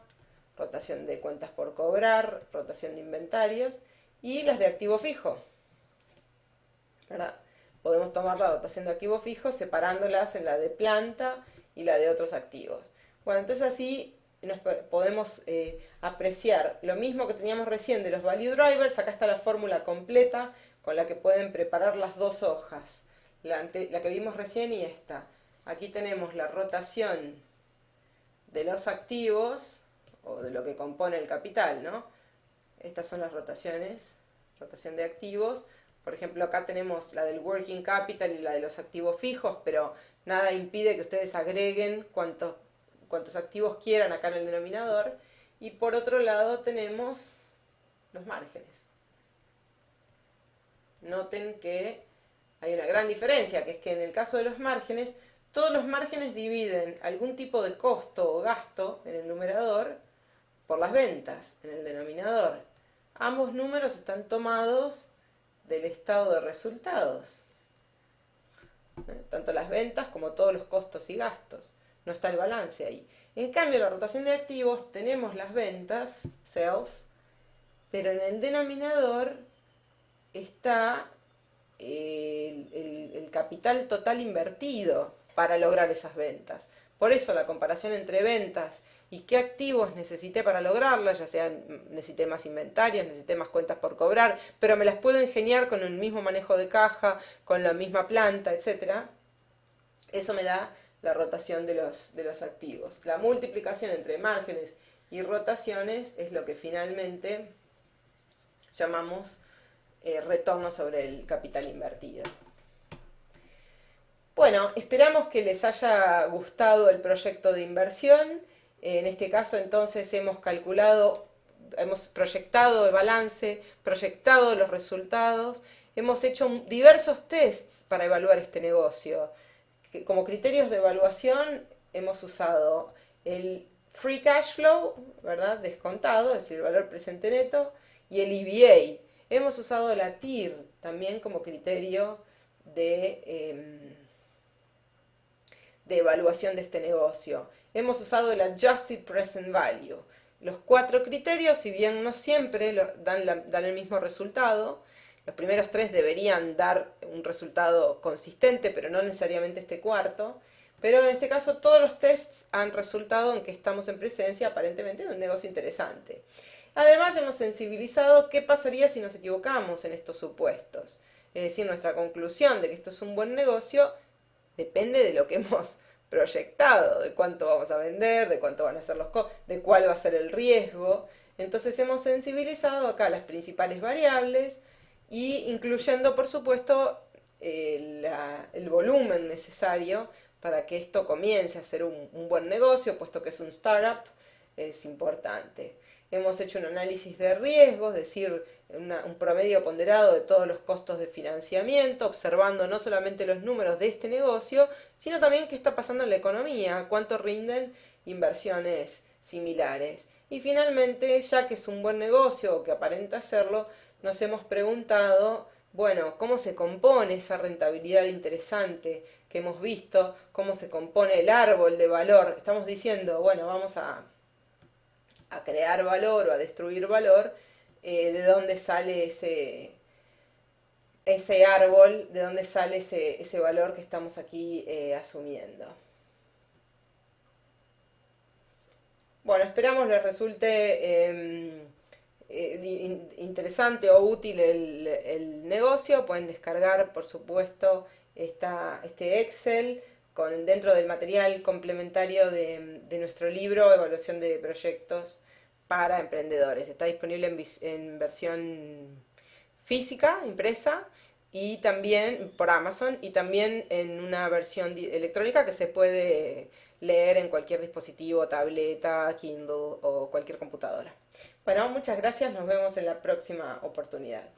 rotación de cuentas por cobrar, rotación de inventarios, y las de activo fijo, ¿verdad? Podemos tomar la rotación de activo fijo separándolas en la de planta y la de otros activos. Bueno, entonces así podemos apreciar lo mismo que teníamos recién de los value drivers. Acá está la fórmula completa con la que pueden preparar las dos hojas, la que vimos recién y esta. Aquí tenemos la rotación de los activos, o de lo que compone el capital, ¿no? Estas son las rotaciones, rotación de activos. Por ejemplo, acá tenemos la del working capital y la de los activos fijos, pero nada impide que ustedes agreguen cuantos activos quieran acá en el denominador. Y por otro lado tenemos los márgenes. Noten que hay una gran diferencia, que es que en el caso de los márgenes, todos los márgenes dividen algún tipo de costo o gasto en el numerador por las ventas en el denominador. Ambos números están tomados del estado de resultados, tanto las ventas como todos los costos y gastos. No está el balance ahí. En cambio, la rotación de activos tenemos las ventas, sales, pero en el denominador está el capital total invertido para lograr esas ventas. Por eso la comparación entre ventas y qué activos necesité para lograrlas, ya sea necesité más inventarios, necesité más cuentas por cobrar, pero me las puedo ingeniar con el mismo manejo de caja, con la misma planta, etc. Eso me da la rotación de los activos. La multiplicación entre márgenes y rotaciones es lo que finalmente llamamos retorno sobre el capital invertido. Bueno, esperamos que les haya gustado el proyecto de inversión. En este caso entonces hemos proyectado el balance, proyectado los resultados, hemos hecho diversos tests para evaluar este negocio. Como criterios de evaluación hemos usado el free cash flow, ¿verdad? Descontado, es decir, el valor presente neto, y el EVA. Hemos usado la TIR también como criterio de evaluación de este negocio. Hemos usado el Adjusted Present Value. Los 4 criterios, si bien no siempre dan el mismo resultado, los primeros 3 deberían dar un resultado consistente, pero no necesariamente este cuarto. Pero en este caso todos los tests han resultado en que estamos en presencia aparentemente de un negocio interesante. Además hemos sensibilizado qué pasaría si nos equivocamos en estos supuestos. Es decir, nuestra conclusión de que esto es un buen negocio depende de lo que hemos proyectado, de cuánto vamos a vender, de cuánto van a ser los costos, de cuál va a ser el riesgo. Entonces hemos sensibilizado acá las principales variables y incluyendo, por supuesto, el volumen necesario para que esto comience a ser un buen negocio, puesto que es un startup, es importante. hemos hecho un análisis de riesgos, es decir, un promedio ponderado de todos los costos de financiamiento, observando no solamente los números de este negocio, sino también qué está pasando en la economía, cuánto rinden inversiones similares. Y finalmente, ya que es un buen negocio o que aparenta serlo, nos hemos preguntado, bueno, ¿cómo se compone esa rentabilidad interesante que hemos visto? ¿Cómo se compone el árbol de valor? Estamos diciendo, bueno, vamos a crear valor o a destruir valor, de dónde sale ese árbol, de dónde sale ese valor que estamos aquí asumiendo. Bueno, esperamos les resulte interesante o útil el negocio. Pueden descargar, por supuesto, este Excel dentro del material complementario de nuestro libro Evaluación de Proyectos para Emprendedores. Está disponible en versión física, impresa, y también por Amazon, y también en una versión electrónica que se puede leer en cualquier dispositivo, tableta, Kindle o cualquier computadora. Bueno, muchas gracias, nos vemos en la próxima oportunidad.